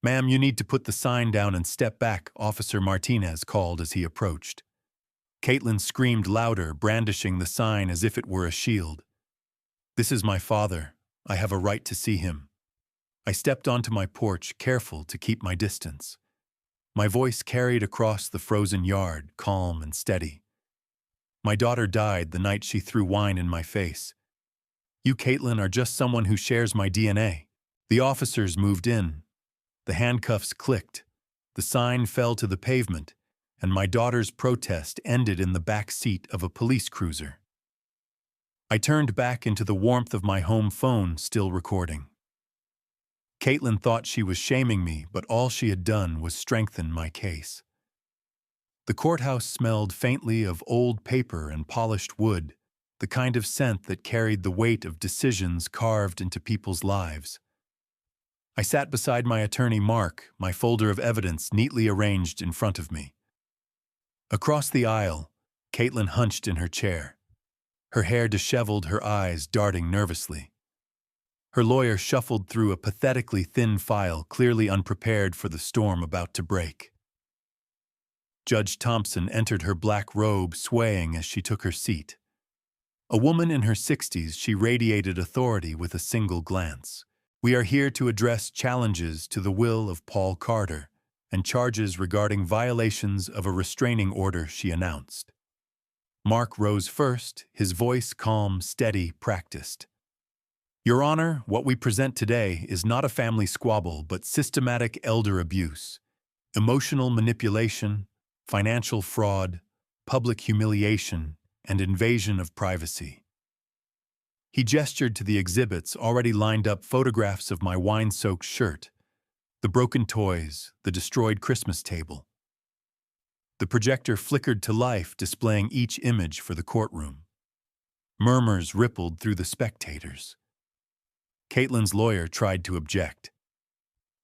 "Ma'am, you need to put the sign down and step back," Officer Martinez called as he approached. Caitlin screamed louder, brandishing the sign as if it were a shield. "This is my father. I have a right to see him." I stepped onto my porch, careful to keep my distance. My voice carried across the frozen yard, calm and steady. "My daughter died the night she threw wine in my face. You, Caitlin, are just someone who shares my DNA." The officers moved in. The handcuffs clicked. The sign fell to the pavement, and my daughter's protest ended in the back seat of a police cruiser. I turned back into the warmth of my home phone, still recording. Caitlin thought she was shaming me, but all she had done was strengthen my case. The courthouse smelled faintly of old paper and polished wood, the kind of scent that carried the weight of decisions carved into people's lives. I sat beside my attorney, Mark, my folder of evidence neatly arranged in front of me. Across the aisle, Caitlin hunched in her chair, her hair disheveled, her eyes darting nervously. Her lawyer shuffled through a pathetically thin file, clearly unprepared for the storm about to break. Judge Thompson entered, her black robe swaying as she took her seat. A woman in her 60s, she radiated authority with a single glance. "We are here to address challenges to the will of Paul Carter and charges regarding violations of a restraining order," she announced. Mark rose first, his voice calm, steady, practiced. "Your Honor, what we present today is not a family squabble but systematic elder abuse, emotional manipulation, financial fraud, public humiliation, and invasion of privacy." He gestured to the exhibits already lined up, photographs of my wine-soaked shirt, the broken toys, the destroyed Christmas table. The projector flickered to life, displaying each image for the courtroom. Murmurs rippled through the spectators. Caitlin's lawyer tried to object.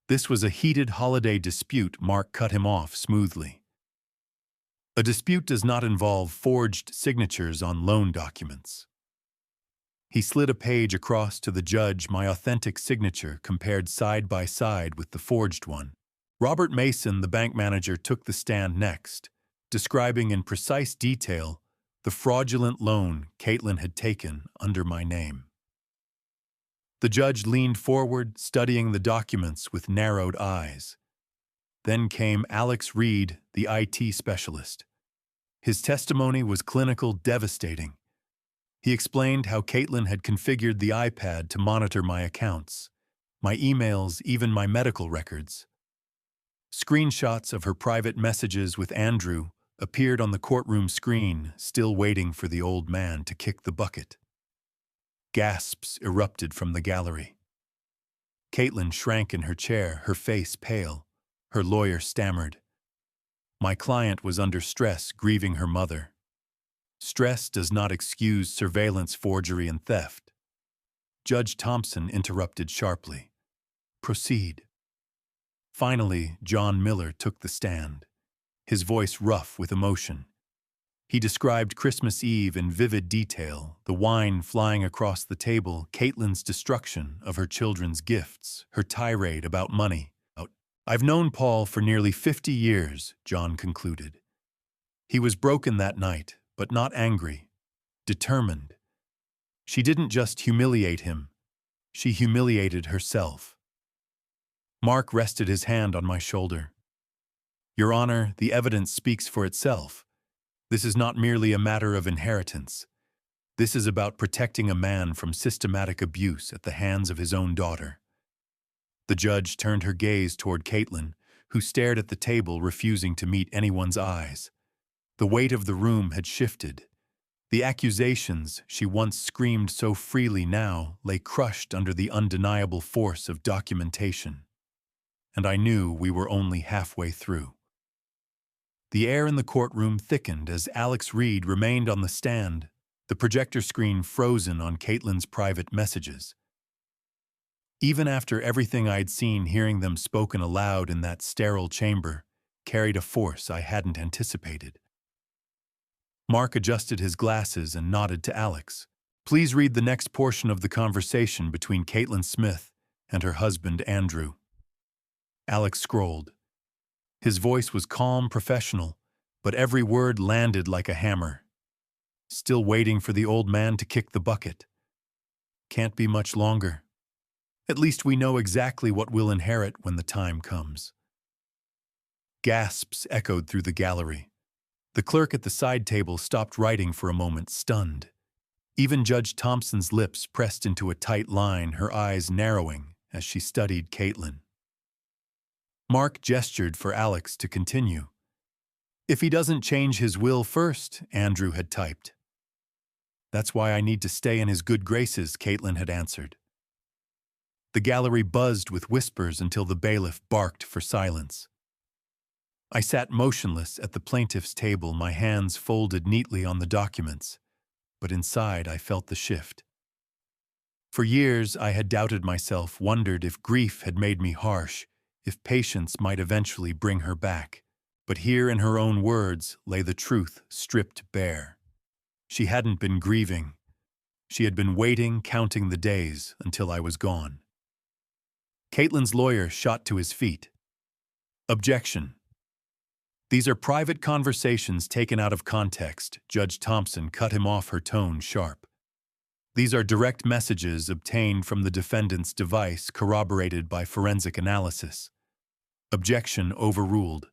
This was a heated holiday dispute. Mark cut him off smoothly. "A dispute does not involve forged signatures on loan documents." He slid a page across to the judge, my authentic signature compared side by side with the forged one. Robert Mason, the bank manager, took the stand next, describing in precise detail the fraudulent loan Caitlin had taken under my name. The judge leaned forward, studying the documents with narrowed eyes. Then came Alex Reed, the IT specialist. His testimony was clinical, devastating. He explained how Caitlin had configured the iPad to monitor my accounts, my emails, even my medical records. Screenshots of her private messages with Andrew appeared on the courtroom screen, still waiting for the old man to kick the bucket. Gasps erupted from the gallery. Caitlin shrank in her chair, her face pale. Her lawyer stammered. My client was under stress, grieving her mother. Stress does not excuse surveillance, forgery, and theft. Judge Thompson interrupted sharply. Proceed. Finally, John Miller took the stand, his voice rough with emotion. He described Christmas Eve in vivid detail, the wine flying across the table, Caitlin's destruction of her children's gifts, her tirade about money. I've known Paul for nearly 50 years, John concluded. He was broken that night, but not angry, determined. She didn't just humiliate him, she humiliated herself. Mark rested his hand on my shoulder. Your Honor, the evidence speaks for itself. This is not merely a matter of inheritance. This is about protecting a man from systematic abuse at the hands of his own daughter. The judge turned her gaze toward Caitlin, who stared at the table, refusing to meet anyone's eyes. The weight of the room had shifted. The accusations she once screamed so freely now lay crushed under the undeniable force of documentation. And I knew we were only halfway through. The air in the courtroom thickened as Alex Reed remained on the stand, the projector screen frozen on Caitlin's private messages. Even after everything I'd seen, hearing them spoken aloud in that sterile chamber carried a force I hadn't anticipated. Mark adjusted his glasses and nodded to Alex. Please read the next portion of the conversation between Caitlin Smith and her husband, Andrew. Alex scrolled. His voice was calm, professional, but every word landed like a hammer. Still waiting for the old man to kick the bucket. Can't be much longer. At least we know exactly what we'll inherit when the time comes. Gasps echoed through the gallery. The clerk at the side table stopped writing for a moment, stunned. Even Judge Thompson's lips pressed into a tight line, her eyes narrowing as she studied Caitlin. Mark gestured for Alex to continue. If he doesn't change his will first, Andrew had typed. That's why I need to stay in his good graces, Caitlin had answered. The gallery buzzed with whispers until the bailiff barked for silence. I sat motionless at the plaintiff's table, my hands folded neatly on the documents, but inside I felt the shift. For years I had doubted myself, wondered if grief had made me harsh, if patience might eventually bring her back. But here in her own words lay the truth stripped bare. She hadn't been grieving. She had been waiting, counting the days until I was gone. Caitlin's lawyer shot to his feet. Objection. These are private conversations taken out of context. Judge Thompson cut him off, her tone sharp. These are direct messages obtained from the defendant's device, corroborated by forensic analysis. Objection overruled.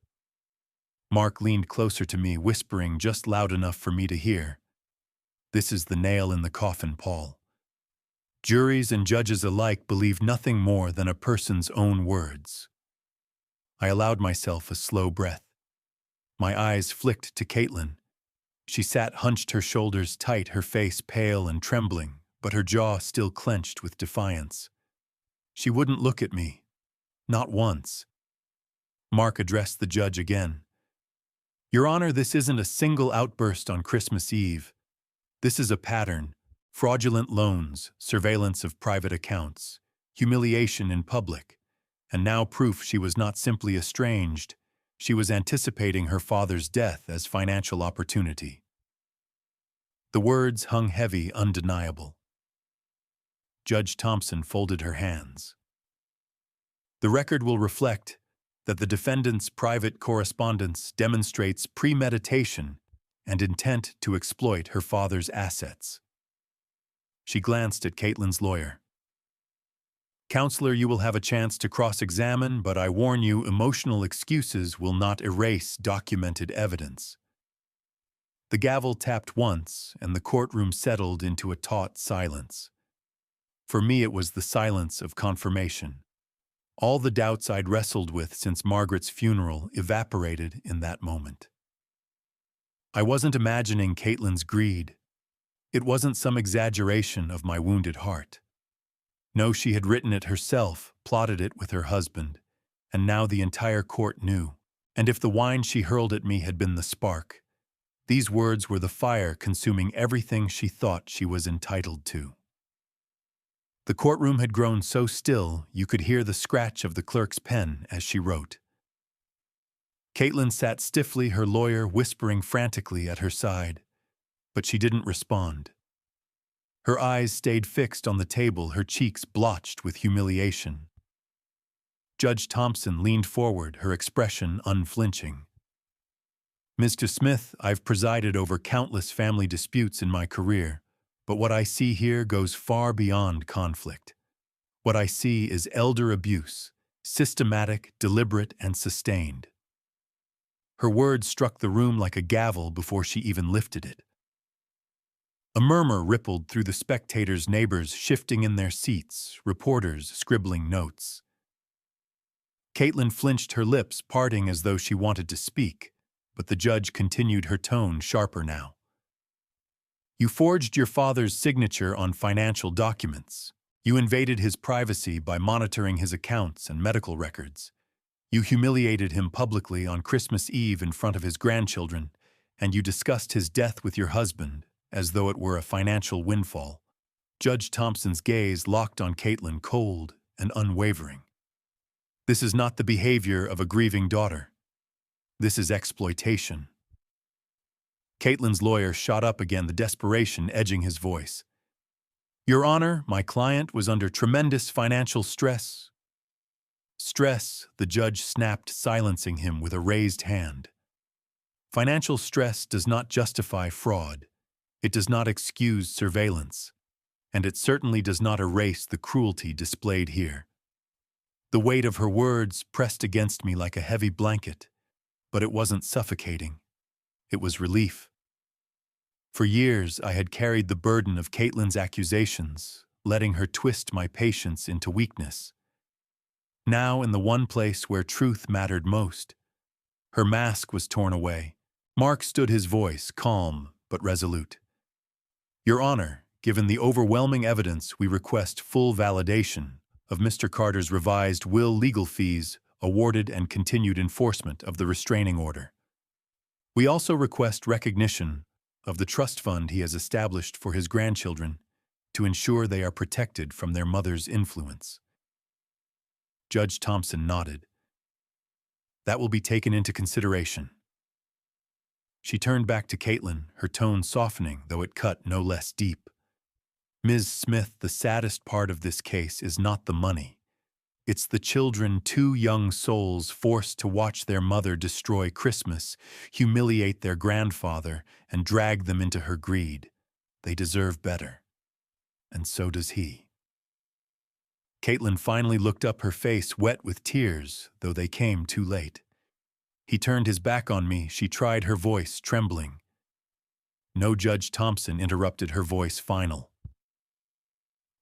Mark leaned closer to me, whispering just loud enough for me to hear. This is the nail in the coffin, Paul. Juries and judges alike believe nothing more than a person's own words. I allowed myself a slow breath. My eyes flicked to Caitlin. She sat hunched, her shoulders tight, her face pale and trembling, but her jaw still clenched with defiance. She wouldn't look at me. Not once. Mark addressed the judge again. Your Honor, this isn't a single outburst on Christmas Eve. This is a pattern. Fraudulent loans, surveillance of private accounts, humiliation in public, and now proof she was not simply estranged, she was anticipating her father's death as financial opportunity. The words hung heavy, undeniable. Judge Thompson folded her hands. The record will reflect that the defendant's private correspondence demonstrates premeditation and intent to exploit her father's assets. She glanced at Caitlin's lawyer. Counselor, you will have a chance to cross-examine, but I warn you, emotional excuses will not erase documented evidence. The gavel tapped once, and the courtroom settled into a taut silence. For me, it was the silence of confirmation. All the doubts I'd wrestled with since Margaret's funeral evaporated in that moment. I wasn't imagining Caitlin's greed. It wasn't some exaggeration of my wounded heart. No, she had written it herself, plotted it with her husband, and now the entire court knew. And if the wine she hurled at me had been the spark, These words were the fire consuming everything she thought she was entitled to. The courtroom had grown so still you could hear the scratch of the clerk's pen as she wrote. Caitlin sat stiffly, her lawyer whispering frantically at her side, but she didn't respond. Her eyes stayed fixed on the table, her cheeks blotched with humiliation. Judge Thompson leaned forward, her expression unflinching. "Mr. Smith, I've presided over countless family disputes in my career, but what I see here goes far beyond conflict. What I see is elder abuse, systematic, deliberate, and sustained." Her words struck the room like a gavel before she even lifted it. A murmur rippled through the spectators, neighbors shifting in their seats, reporters scribbling notes. Caitlin flinched, her lips parting as though she wanted to speak, but the judge continued, her tone sharper now. "You forged your father's signature on financial documents. You invaded his privacy by monitoring his accounts and medical records. You humiliated him publicly on Christmas Eve in front of his grandchildren, and you discussed his death with your husband as though it were a financial windfall." Judge Thompson's gaze locked on Caitlin, cold and unwavering. "This is not the behavior of a grieving daughter. This is exploitation." Caitlin's lawyer shot up again, the desperation edging his voice. "Your Honor, my client was under tremendous financial stress." "Stress," the judge snapped, silencing him with a raised hand. "Financial stress does not justify fraud. It does not excuse surveillance. And it certainly does not erase the cruelty displayed here." The weight of her words pressed against me like a heavy blanket, but it wasn't suffocating. It was relief. For years, I had carried the burden of Caitlin's accusations, letting her twist my patience into weakness. Now, in the one place where truth mattered most, her mask was torn away. Mark stood, his voice calm but resolute. "Your Honor, given the overwhelming evidence, we request full validation of Mr. Carter's revised will, legal fees awarded, and continued enforcement of the restraining order. We also request recognition of the trust fund he has established for his grandchildren to ensure they are protected from their mother's influence." Judge Thompson nodded. "That will be taken into consideration." She turned back to Caitlin, her tone softening, though it cut no less deep. "Ms. Smith, the saddest part of this case is not the money. It's the children, two young souls forced to watch their mother destroy Christmas, humiliate their grandfather, and drag them into her greed. They deserve better. And so does he." Caitlin finally looked up, her face wet with tears, though they came too late. He turned his back on me, she tried, her voice trembling. "No," Judge Thompson interrupted, her voice final.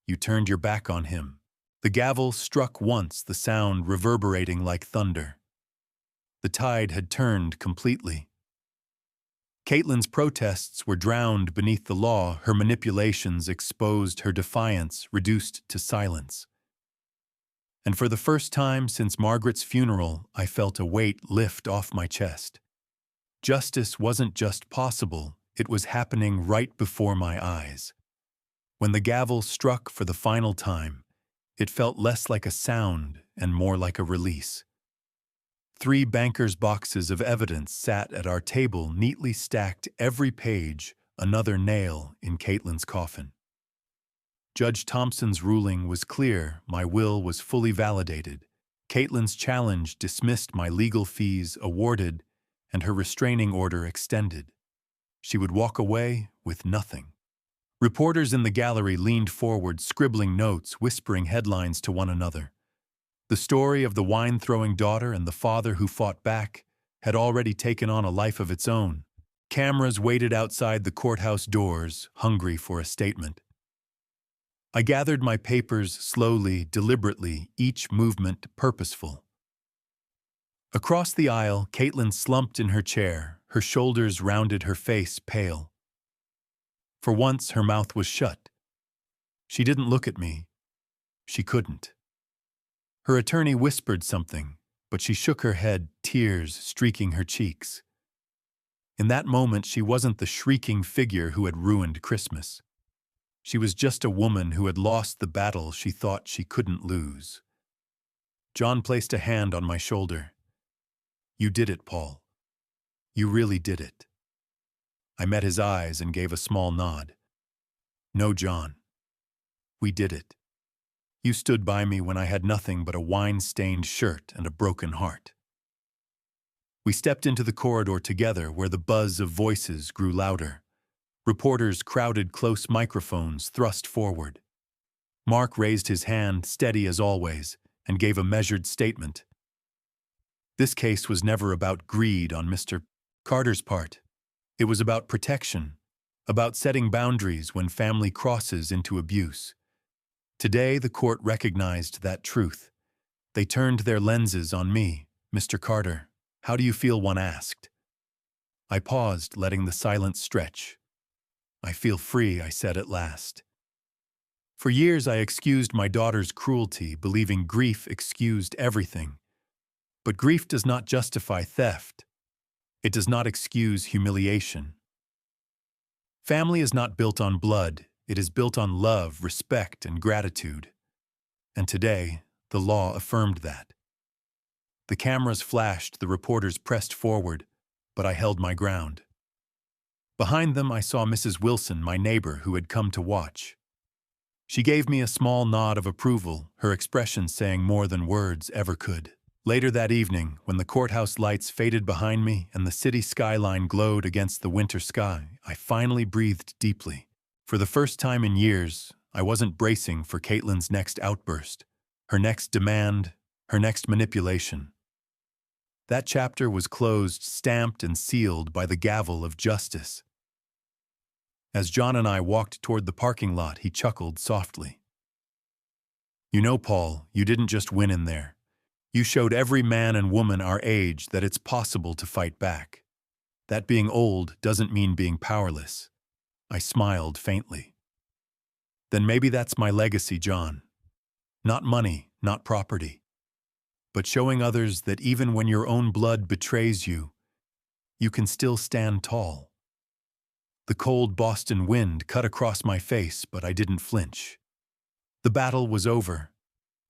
"You turned your back on him." The gavel struck once, the sound reverberating like thunder. The tide had turned completely. Caitlin's protests were drowned beneath the law, her manipulations exposed, her defiance reduced to silence. And for the first time since Margaret's funeral, I felt a weight lift off my chest. Justice wasn't just possible, it was happening right before my eyes. When the gavel struck for the final time, it felt less like a sound and more like a release. 3 bankers' boxes of evidence sat at our table, neatly stacked, every page another nail in Caitlin's coffin. Judge Thompson's ruling was clear, my will was fully validated. Caitlin's challenge dismissed, my legal fees awarded, and her restraining order extended. She would walk away with nothing. Reporters in the gallery leaned forward, scribbling notes, whispering headlines to one another. The story of the wine-throwing daughter and the father who fought back had already taken on a life of its own. Cameras waited outside the courthouse doors, hungry for a statement. I gathered my papers slowly, deliberately, each movement purposeful. Across the aisle, Caitlin slumped in her chair, her shoulders rounded, her face pale. For once, her mouth was shut. She didn't look at me. She couldn't. Her attorney whispered something, but she shook her head, tears streaking her cheeks. In that moment, she wasn't the shrieking figure who had ruined Christmas. She was just a woman who had lost the battle she thought she couldn't lose. John placed a hand on my shoulder. "You did it, Paul. You really did it." I met his eyes and gave a small nod. "No, John. We did it. You stood by me when I had nothing but a wine-stained shirt and a broken heart." We stepped into the corridor together where the buzz of voices grew louder. Reporters crowded close, microphones thrust forward. Mark raised his hand, steady as always, and gave a measured statement. This case was never about greed on Mr. Carter's part. It was about protection, about setting boundaries when family crosses into abuse. Today, the court recognized that truth. They turned their lenses on me. "Mr. Carter, how do you feel?" one asked. I paused, letting the silence stretch. "I feel free," I said at last. For years, I excused my daughter's cruelty, believing grief excused everything. But grief does not justify theft. It does not excuse humiliation. Family is not built on blood. It is built on love, respect, and gratitude. And today, the law affirmed that. The cameras flashed, the reporters pressed forward, but I held my ground. Behind them, I saw Mrs. Wilson, my neighbor, who had come to watch. She gave me a small nod of approval, her expression saying more than words ever could. Later that evening, when the courthouse lights faded behind me and the city skyline glowed against the winter sky, I finally breathed deeply. For the first time in years, I wasn't bracing for Caitlin's next outburst, her next demand, her next manipulation. That chapter was closed, stamped and sealed by the gavel of justice. As John and I walked toward the parking lot, he chuckled softly. "You know, Paul, you didn't just win in there. You showed every man and woman our age that it's possible to fight back. That being old doesn't mean being powerless." I smiled faintly. "Then maybe that's my legacy, John. Not money, not property, but showing others that even when your own blood betrays you, you can still stand tall." The cold Boston wind cut across my face, but I didn't flinch. The battle was over.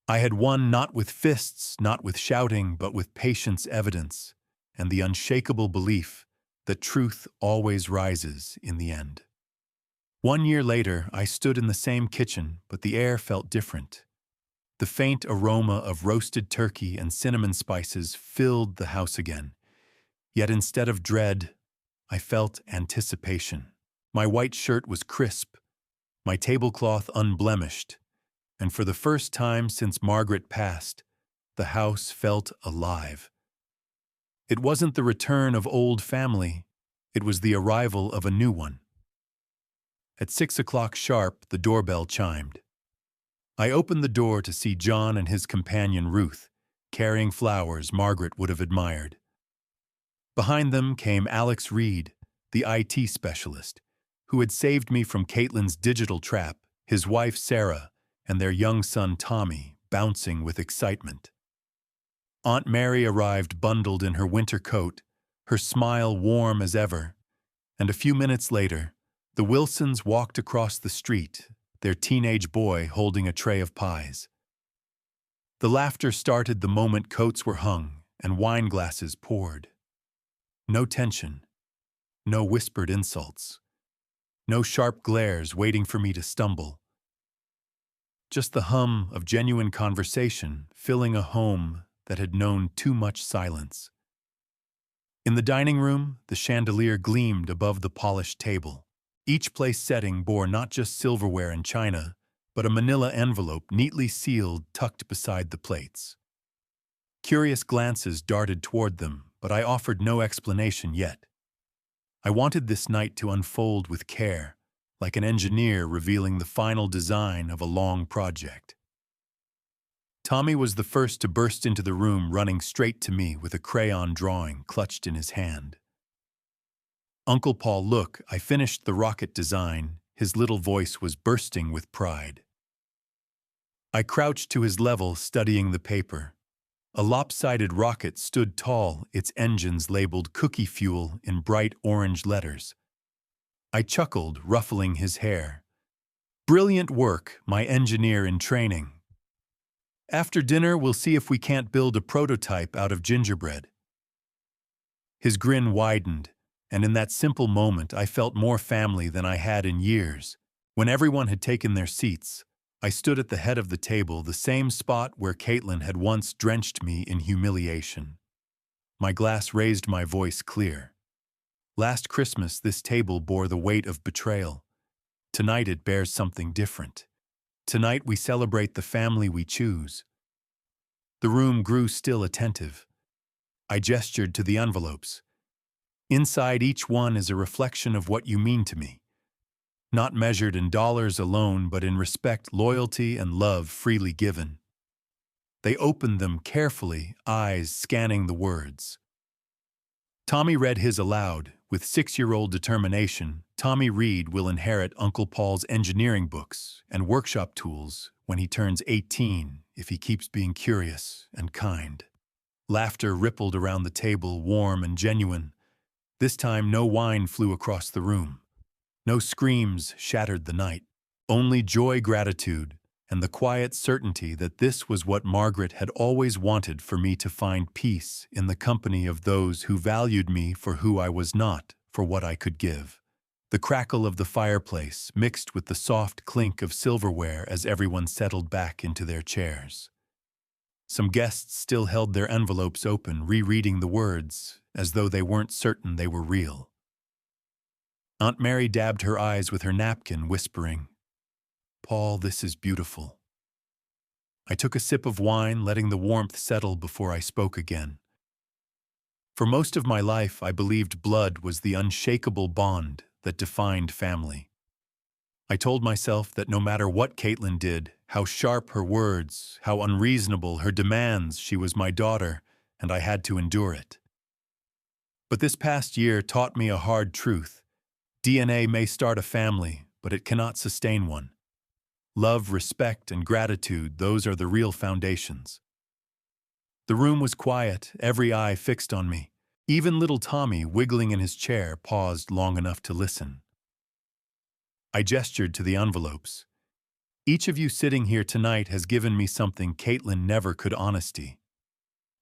I had won not with fists, not with shouting, but with patience, evidence, and the unshakable belief that truth always rises in the end. 1 year later, I stood in the same kitchen, but the air felt different. The faint aroma of roasted turkey and cinnamon spices filled the house again. Yet instead of dread, I felt anticipation. My white shirt was crisp, my tablecloth unblemished, and for the first time since Margaret passed, the house felt alive. It wasn't the return of old family, it was the arrival of a new one. At 6 o'clock sharp, the doorbell chimed. I opened the door to see John and his companion Ruth, carrying flowers Margaret would have admired. Behind them came Alex Reed, the IT specialist, who had saved me from Caitlin's digital trap, his wife Sarah, and their young son Tommy, bouncing with excitement. Aunt Mary arrived bundled in her winter coat, her smile warm as ever, and a few minutes later, the Wilsons walked across the street, their teenage boy holding a tray of pies. The laughter started the moment coats were hung and wine glasses poured. No tension, no whispered insults, no sharp glares waiting for me to stumble. Just the hum of genuine conversation filling a home that had known too much silence. In the dining room, the chandelier gleamed above the polished table. Each place setting bore not just silverware and china, but a manila envelope neatly sealed tucked beside the plates. Curious glances darted toward them, but I offered no explanation yet. I wanted this night to unfold with care, like an engineer revealing the final design of a long project. Tommy was the first to burst into the room, running straight to me with a crayon drawing clutched in his hand. "Uncle Paul, look, I finished the rocket design." His little voice was bursting with pride. I crouched to his level, studying the paper. A lopsided rocket stood tall, its engines labeled cookie fuel in bright orange letters. I chuckled, ruffling his hair. Brilliant work, my engineer in training. After dinner, we'll see if we can't build a prototype out of gingerbread. His grin widened, and in that simple moment I felt more family than I had in years. When everyone had taken their seats, I stood at the head of the table, the same spot where Caitlin had once drenched me in humiliation. My glass raised, my voice clear. Last Christmas, this table bore the weight of betrayal. Tonight it bears something different. Tonight we celebrate the family we choose. The room grew still, attentive. I gestured to the envelopes. Inside each one is a reflection of what you mean to me. Not measured in dollars alone, but in respect, loyalty, and love freely given. They opened them carefully, eyes scanning the words. Tommy read his aloud. With 6-year-old determination, Tommy Reed will inherit Uncle Paul's engineering books and workshop tools when he turns 18 if he keeps being curious and kind. Laughter rippled around the table, warm and genuine. This time no whine flew across the room. No screams shattered the night. Only joy, gratitude, and the quiet certainty that this was what Margaret had always wanted, for me to find peace in the company of those who valued me for who I was, not for what I could give. The crackle of the fireplace mixed with the soft clink of silverware as everyone settled back into their chairs. Some guests still held their envelopes open, rereading the words as though they weren't certain they were real. Aunt Mary dabbed her eyes with her napkin, whispering, "Paul, this is beautiful." I took a sip of wine, letting the warmth settle before I spoke again. For most of my life, I believed blood was the unshakable bond that defined family. I told myself that no matter what Caitlin did, how sharp her words, how unreasonable her demands, she was my daughter, and I had to endure it. But this past year taught me a hard truth. DNA may start a family, but it cannot sustain one. Love, respect, and gratitude, those are the real foundations. The room was quiet, every eye fixed on me. Even little Tommy, wiggling in his chair, paused long enough to listen. I gestured to the envelopes. Each of you sitting here tonight has given me something Caitlin never could: honesty.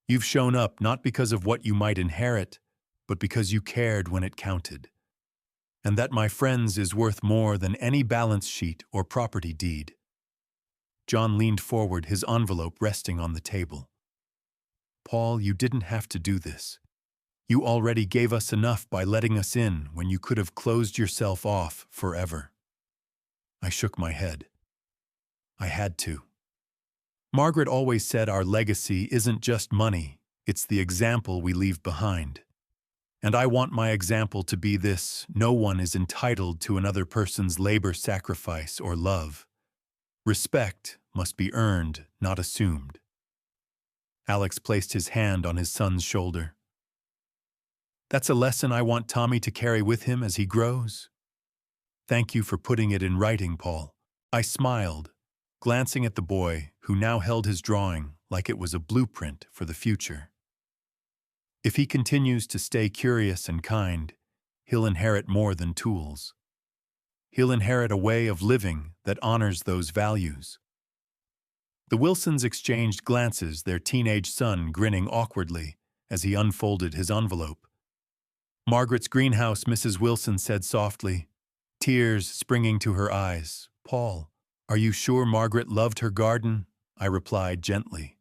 You've shown up not because of what you might inherit, but because you cared when it counted. And that, my friends, is worth more than any balance sheet or property deed. John leaned forward, his envelope resting on the table. Paul, you didn't have to do this. You already gave us enough by letting us in when you could have closed yourself off forever. I shook my head. I had to. Margaret always said our legacy isn't just money, it's the example we leave behind. And I want my example to be this: no one is entitled to another person's labor, sacrifice, or love. Respect must be earned, not assumed. Alex placed his hand on his son's shoulder. That's a lesson I want Tommy to carry with him as he grows. Thank you for putting it in writing, Paul. I smiled, glancing at the boy who now held his drawing like it was a blueprint for the future. If he continues to stay curious and kind, he'll inherit more than tools. He'll inherit a way of living that honors those values. The Wilsons exchanged glances, their teenage son grinning awkwardly as he unfolded his envelope. Margaret's greenhouse, Mrs. Wilson said softly, tears springing to her eyes. Paul, are you sure Margaret loved her garden? I replied gently.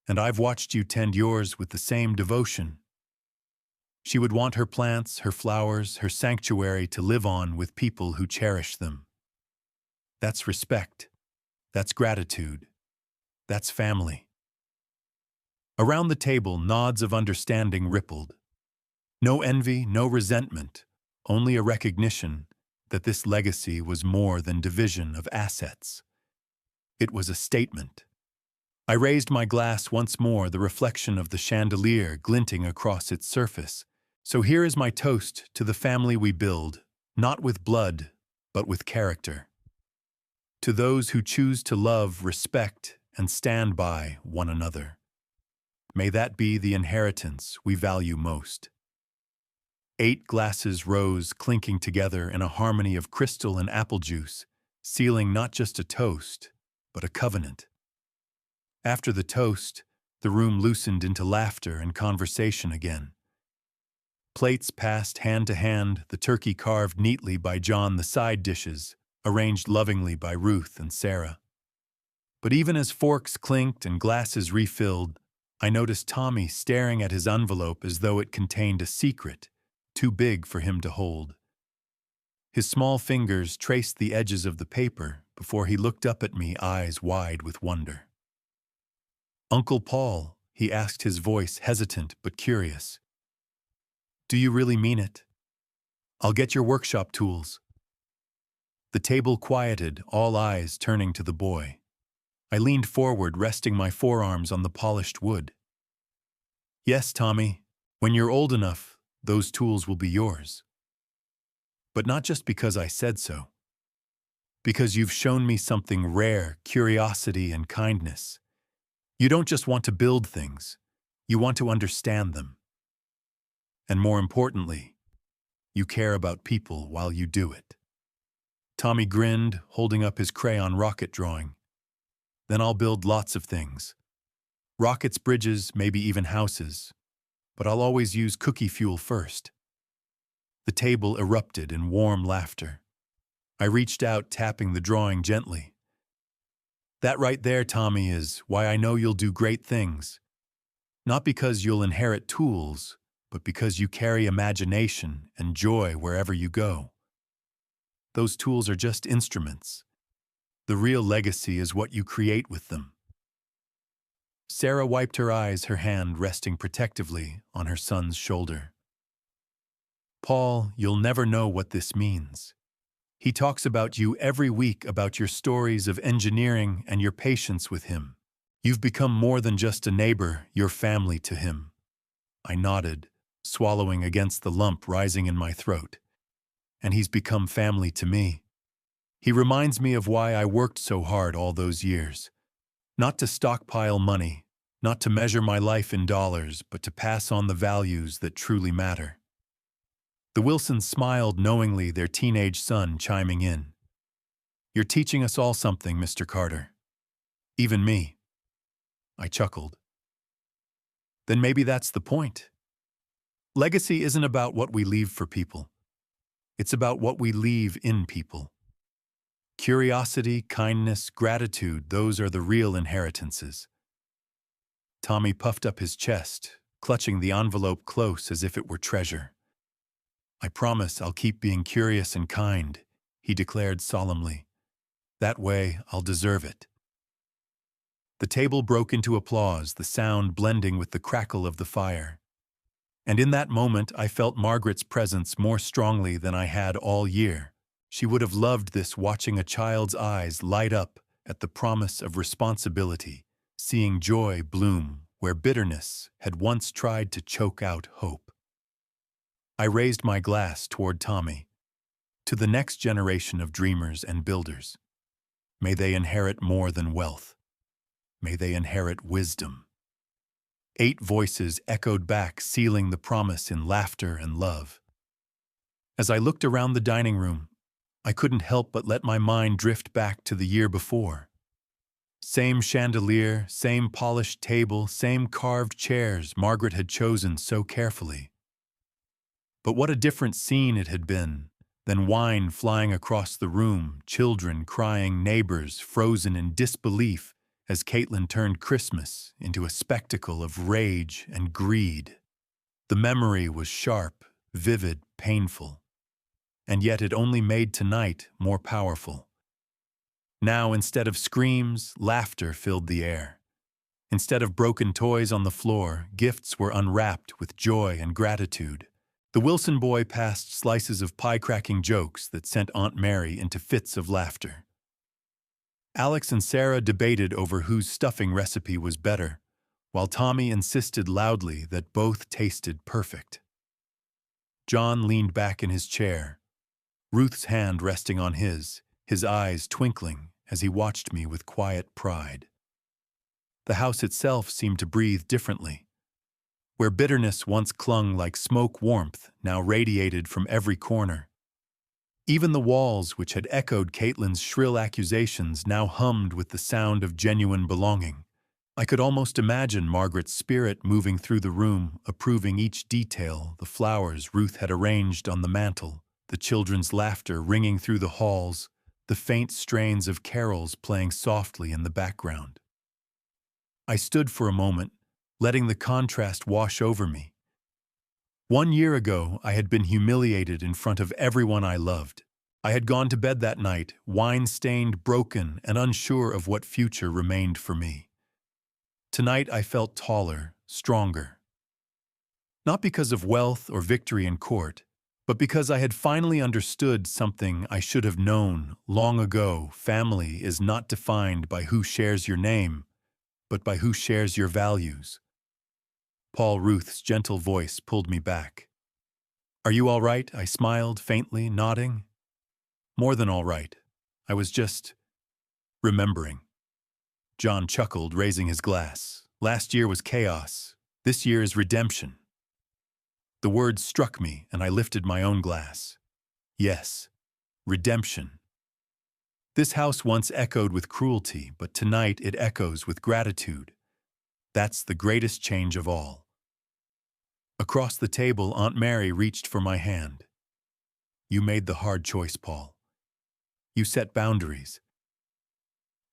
And I've watched you tend yours with the same devotion. She would want her plants, her flowers, her sanctuary to live on with people who cherish them. That's respect. That's gratitude. That's family. Around the table, nods of understanding rippled. No envy, no resentment, only a recognition that this legacy was more than division of assets. It was a statement. I raised my glass once more, the reflection of the chandelier glinting across its surface. So here is my toast to the family we build, not with blood, but with character. To those who choose to love, respect, and stand by one another. May that be the inheritance we value most. 8 glasses rose clinking together in a harmony of crystal and apple juice, sealing not just a toast, but a covenant. After the toast, the room loosened into laughter and conversation again. Plates passed hand to hand, the turkey carved neatly by John, the side dishes arranged lovingly by Ruth and Sarah. But even as forks clinked and glasses refilled, I noticed Tommy staring at his envelope as though it contained a secret, too big for him to hold. His small fingers traced the edges of the paper before he looked up at me, eyes wide with wonder. "Uncle Paul," he asked, his voice hesitant but curious. "Do you really mean it? I'll get your workshop tools." The table quieted, all eyes turning to the boy. I leaned forward, resting my forearms on the polished wood. "Yes, Tommy, when you're old enough, those tools will be yours. But not just because I said so. Because you've shown me something rare, curiosity and kindness. You don't just want to build things, you want to understand them. And more importantly, you care about people while you do it." Tommy grinned, holding up his crayon rocket drawing. "Then I'll build lots of things. Rockets, bridges, maybe even houses. But I'll always use cookie fuel first." The table erupted in warm laughter. I reached out, tapping the drawing gently. "That right there, Tommy, is why I know you'll do great things. Not because you'll inherit tools, but because you carry imagination and joy wherever you go. Those tools are just instruments. The real legacy is what you create with them." Sarah wiped her eyes, her hand resting protectively on her son's shoulder. "Paul, you'll never know what this means. He talks about you every week, about your stories of engineering and your patience with him. You've become more than just a neighbor, you're family to him." I nodded, swallowing against the lump rising in my throat. "And he's become family to me. He reminds me of why I worked so hard all those years. Not to stockpile money, not to measure my life in dollars, but to pass on the values that truly matter." The Wilsons smiled knowingly, their teenage son chiming in. "You're teaching us all something, Mr. Carter. Even me." I chuckled. "Then maybe that's the point. Legacy isn't about what we leave for people. It's about what we leave in people. Curiosity, kindness, gratitude, those are the real inheritances." Tommy puffed up his chest, clutching the envelope close as if it were treasure. "I promise I'll keep being curious and kind," he declared solemnly. "That way I'll deserve it." The table broke into applause, the sound blending with the crackle of the fire. And in that moment I felt Margaret's presence more strongly than I had all year. She would have loved this, watching a child's eyes light up at the promise of responsibility, seeing joy bloom where bitterness had once tried to choke out hope. I raised my glass toward Tommy. "To the next generation of dreamers and builders. May they inherit more than wealth. May they inherit wisdom." 8 voices echoed back, sealing the promise in laughter and love. As I looked around the dining room, I couldn't help but let my mind drift back to the year before. Same chandelier, same polished table, same carved chairs Margaret had chosen so carefully. But what a different scene it had been than wine flying across the room, children crying, neighbors frozen in disbelief as Caitlin turned Christmas into a spectacle of rage and greed. The memory was sharp, vivid, painful. And yet it only made tonight more powerful. Now, instead of screams, laughter filled the air. Instead of broken toys on the floor, gifts were unwrapped with joy and gratitude. The Wilson boy passed slices of pie-cracking jokes that sent Aunt Mary into fits of laughter. Alex and Sarah debated over whose stuffing recipe was better, while Tommy insisted loudly that both tasted perfect. John leaned back in his chair, Ruth's hand resting on his eyes twinkling as he watched me with quiet pride. The house itself seemed to breathe differently. Where bitterness once clung like smoke warmth now radiated from every corner. Even the walls which had echoed Caitlin's shrill accusations now hummed with the sound of genuine belonging. I could almost imagine Margaret's spirit moving through the room, approving each detail, the flowers Ruth had arranged on the mantel, the children's laughter ringing through the halls, the faint strains of carols playing softly in the background. I stood for a moment, letting the contrast wash over me. 1 year ago, I had been humiliated in front of everyone I loved. I had gone to bed that night, wine-stained, broken, and unsure of what future remained for me. Tonight I felt taller, stronger. Not because of wealth or victory in court, but because I had finally understood something I should have known long ago. Family is not defined by who shares your name, but by who shares your values. Paul Ruth's gentle voice pulled me back. "Are you all right?" I smiled, faintly, nodding. "More than all right. I was just remembering." John chuckled, raising his glass. "Last year was chaos. This year is redemption." The words struck me, and I lifted my own glass. Yes, redemption. This house once echoed with cruelty, but tonight it echoes with gratitude. That's the greatest change of all. Across the table, Aunt Mary reached for my hand. "You made the hard choice, Paul. You set boundaries.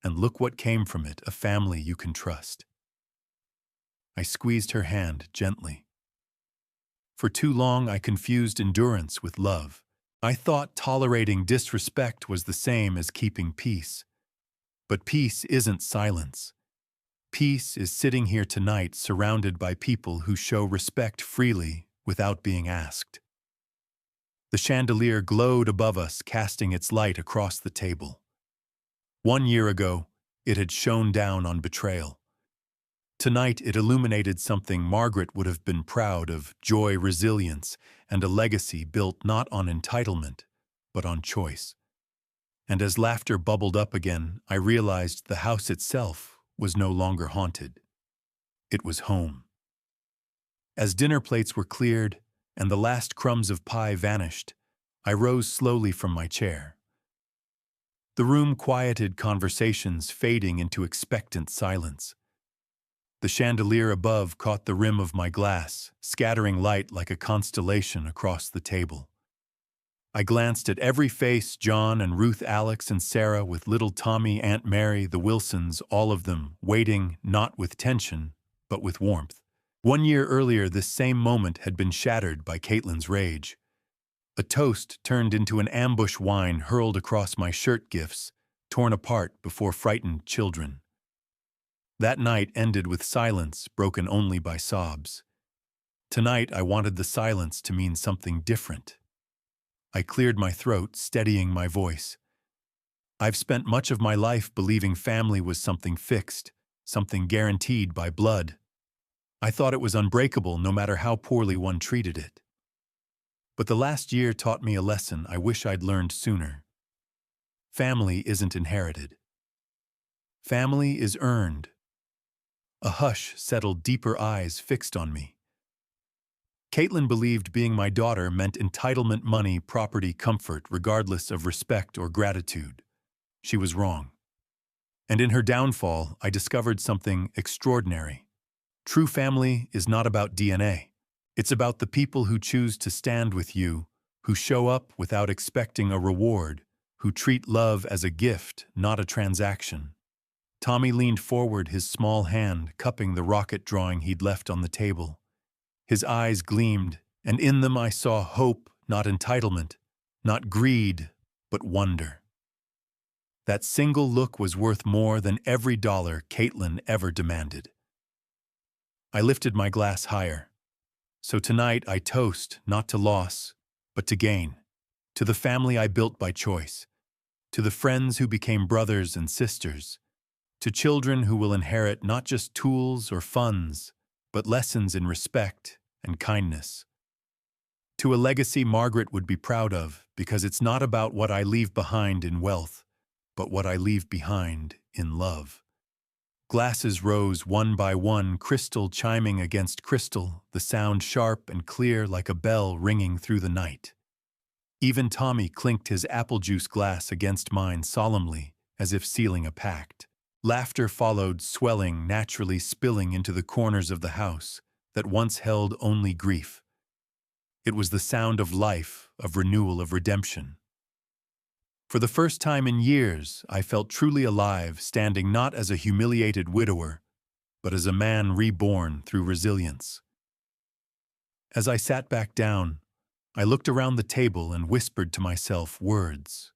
And look what came from it, a family you can trust." I squeezed her hand gently. For too long I confused endurance with love. I thought tolerating disrespect was the same as keeping peace. But peace isn't silence. Peace is sitting here tonight surrounded by people who show respect freely without being asked. The chandelier glowed above us, casting its light across the table. 1 year ago, it had shone down on betrayal. Tonight, it illuminated something Margaret would have been proud of: joy, resilience, and a legacy built not on entitlement, but on choice. And as laughter bubbled up again, I realized the house itself was no longer haunted. It was home. As dinner plates were cleared and the last crumbs of pie vanished, I rose slowly from my chair. The room quieted, conversations fading into expectant silence. The chandelier above caught the rim of my glass, scattering light like a constellation across the table. I glanced at every face: John and Ruth, Alex and Sarah, with little Tommy, Aunt Mary, the Wilsons, all of them waiting not with tension, but with warmth. 1 year earlier, this same moment had been shattered by Caitlin's rage. A toast turned into an ambush wine hurled across my shirt gifts, torn apart before frightened children. That night ended with silence broken only by sobs. Tonight I wanted the silence to mean something different. I cleared my throat, steadying my voice. I've spent much of my life believing family was something fixed, something guaranteed by blood. I thought it was unbreakable no matter how poorly one treated it. But the last year taught me a lesson I wish I'd learned sooner. Family isn't inherited. Family is earned. A hush settled, deeper eyes fixed on me. Caitlin believed being my daughter meant entitlement, money, property, comfort, regardless of respect or gratitude. She was wrong. And in her downfall, I discovered something extraordinary. True family is not about DNA. It's about the people who choose to stand with you, who show up without expecting a reward, who treat love as a gift, not a transaction. Tommy leaned forward, his small hand cupping the rocket drawing he'd left on the table. His eyes gleamed, and in them I saw hope, not entitlement, not greed, but wonder. That single look was worth more than every dollar Caitlin ever demanded. I lifted my glass higher. So tonight I toast, not to loss, but to gain. To the family I built by choice. To the friends who became brothers and sisters. To children who will inherit not just tools or funds, but lessons in respect and kindness. To a legacy Margaret would be proud of, because it's not about what I leave behind in wealth, but what I leave behind in love. Glasses rose one by one, crystal chiming against crystal, the sound sharp and clear like a bell ringing through the night. Even Tommy clinked his apple juice glass against mine solemnly, as if sealing a pact. Laughter followed, swelling, naturally spilling into the corners of the house that once held only grief. It was the sound of life, of renewal, of redemption. For the first time in years, I felt truly alive, standing not as a humiliated widower, but as a man reborn through resilience. As I sat back down, I looked around the table and whispered to myself words.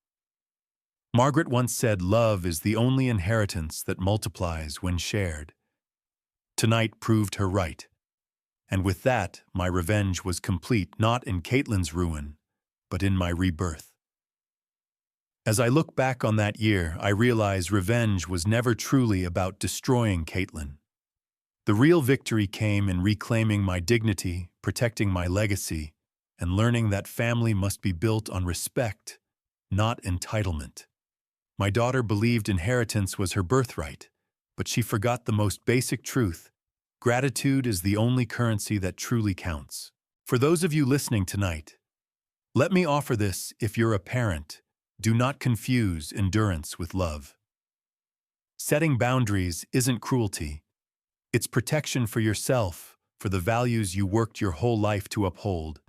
Margaret once said, "Love is the only inheritance that multiplies when shared." Tonight proved her right. And with that, my revenge was complete, not in Caitlin's ruin, but in my rebirth. As I look back on that year, I realize revenge was never truly about destroying Caitlin. The real victory came in reclaiming my dignity, protecting my legacy, and learning that family must be built on respect, not entitlement. My daughter believed inheritance was her birthright, but she forgot the most basic truth: gratitude is the only currency that truly counts. For those of you listening tonight, let me offer this: if you're a parent, do not confuse endurance with love. Setting boundaries isn't cruelty. It's protection for yourself, for the values you worked your whole life to uphold,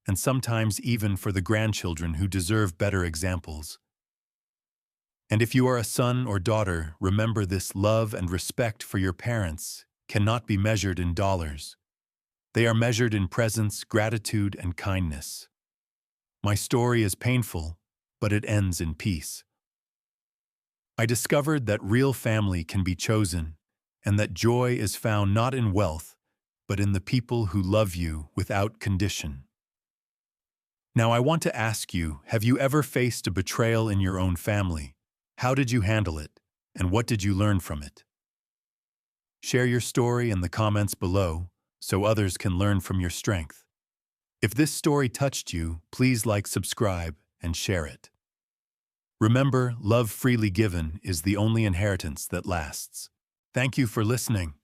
and sometimes even for the grandchildren who deserve better examples. And if you are a son or daughter, remember this: love and respect for your parents cannot be measured in dollars. They are measured in presence, gratitude, and kindness. My story is painful, but it ends in peace. I discovered that real family can be chosen, and that joy is found not in wealth, but in the people who love you without condition. Now I want to ask you, have you ever faced a betrayal in your own family? How did you handle it, and what did you learn from it? Share your story in the comments below, so others can learn from your strength. If this story touched you, please like, subscribe, and share it. Remember, love freely given is the only inheritance that lasts. Thank you for listening.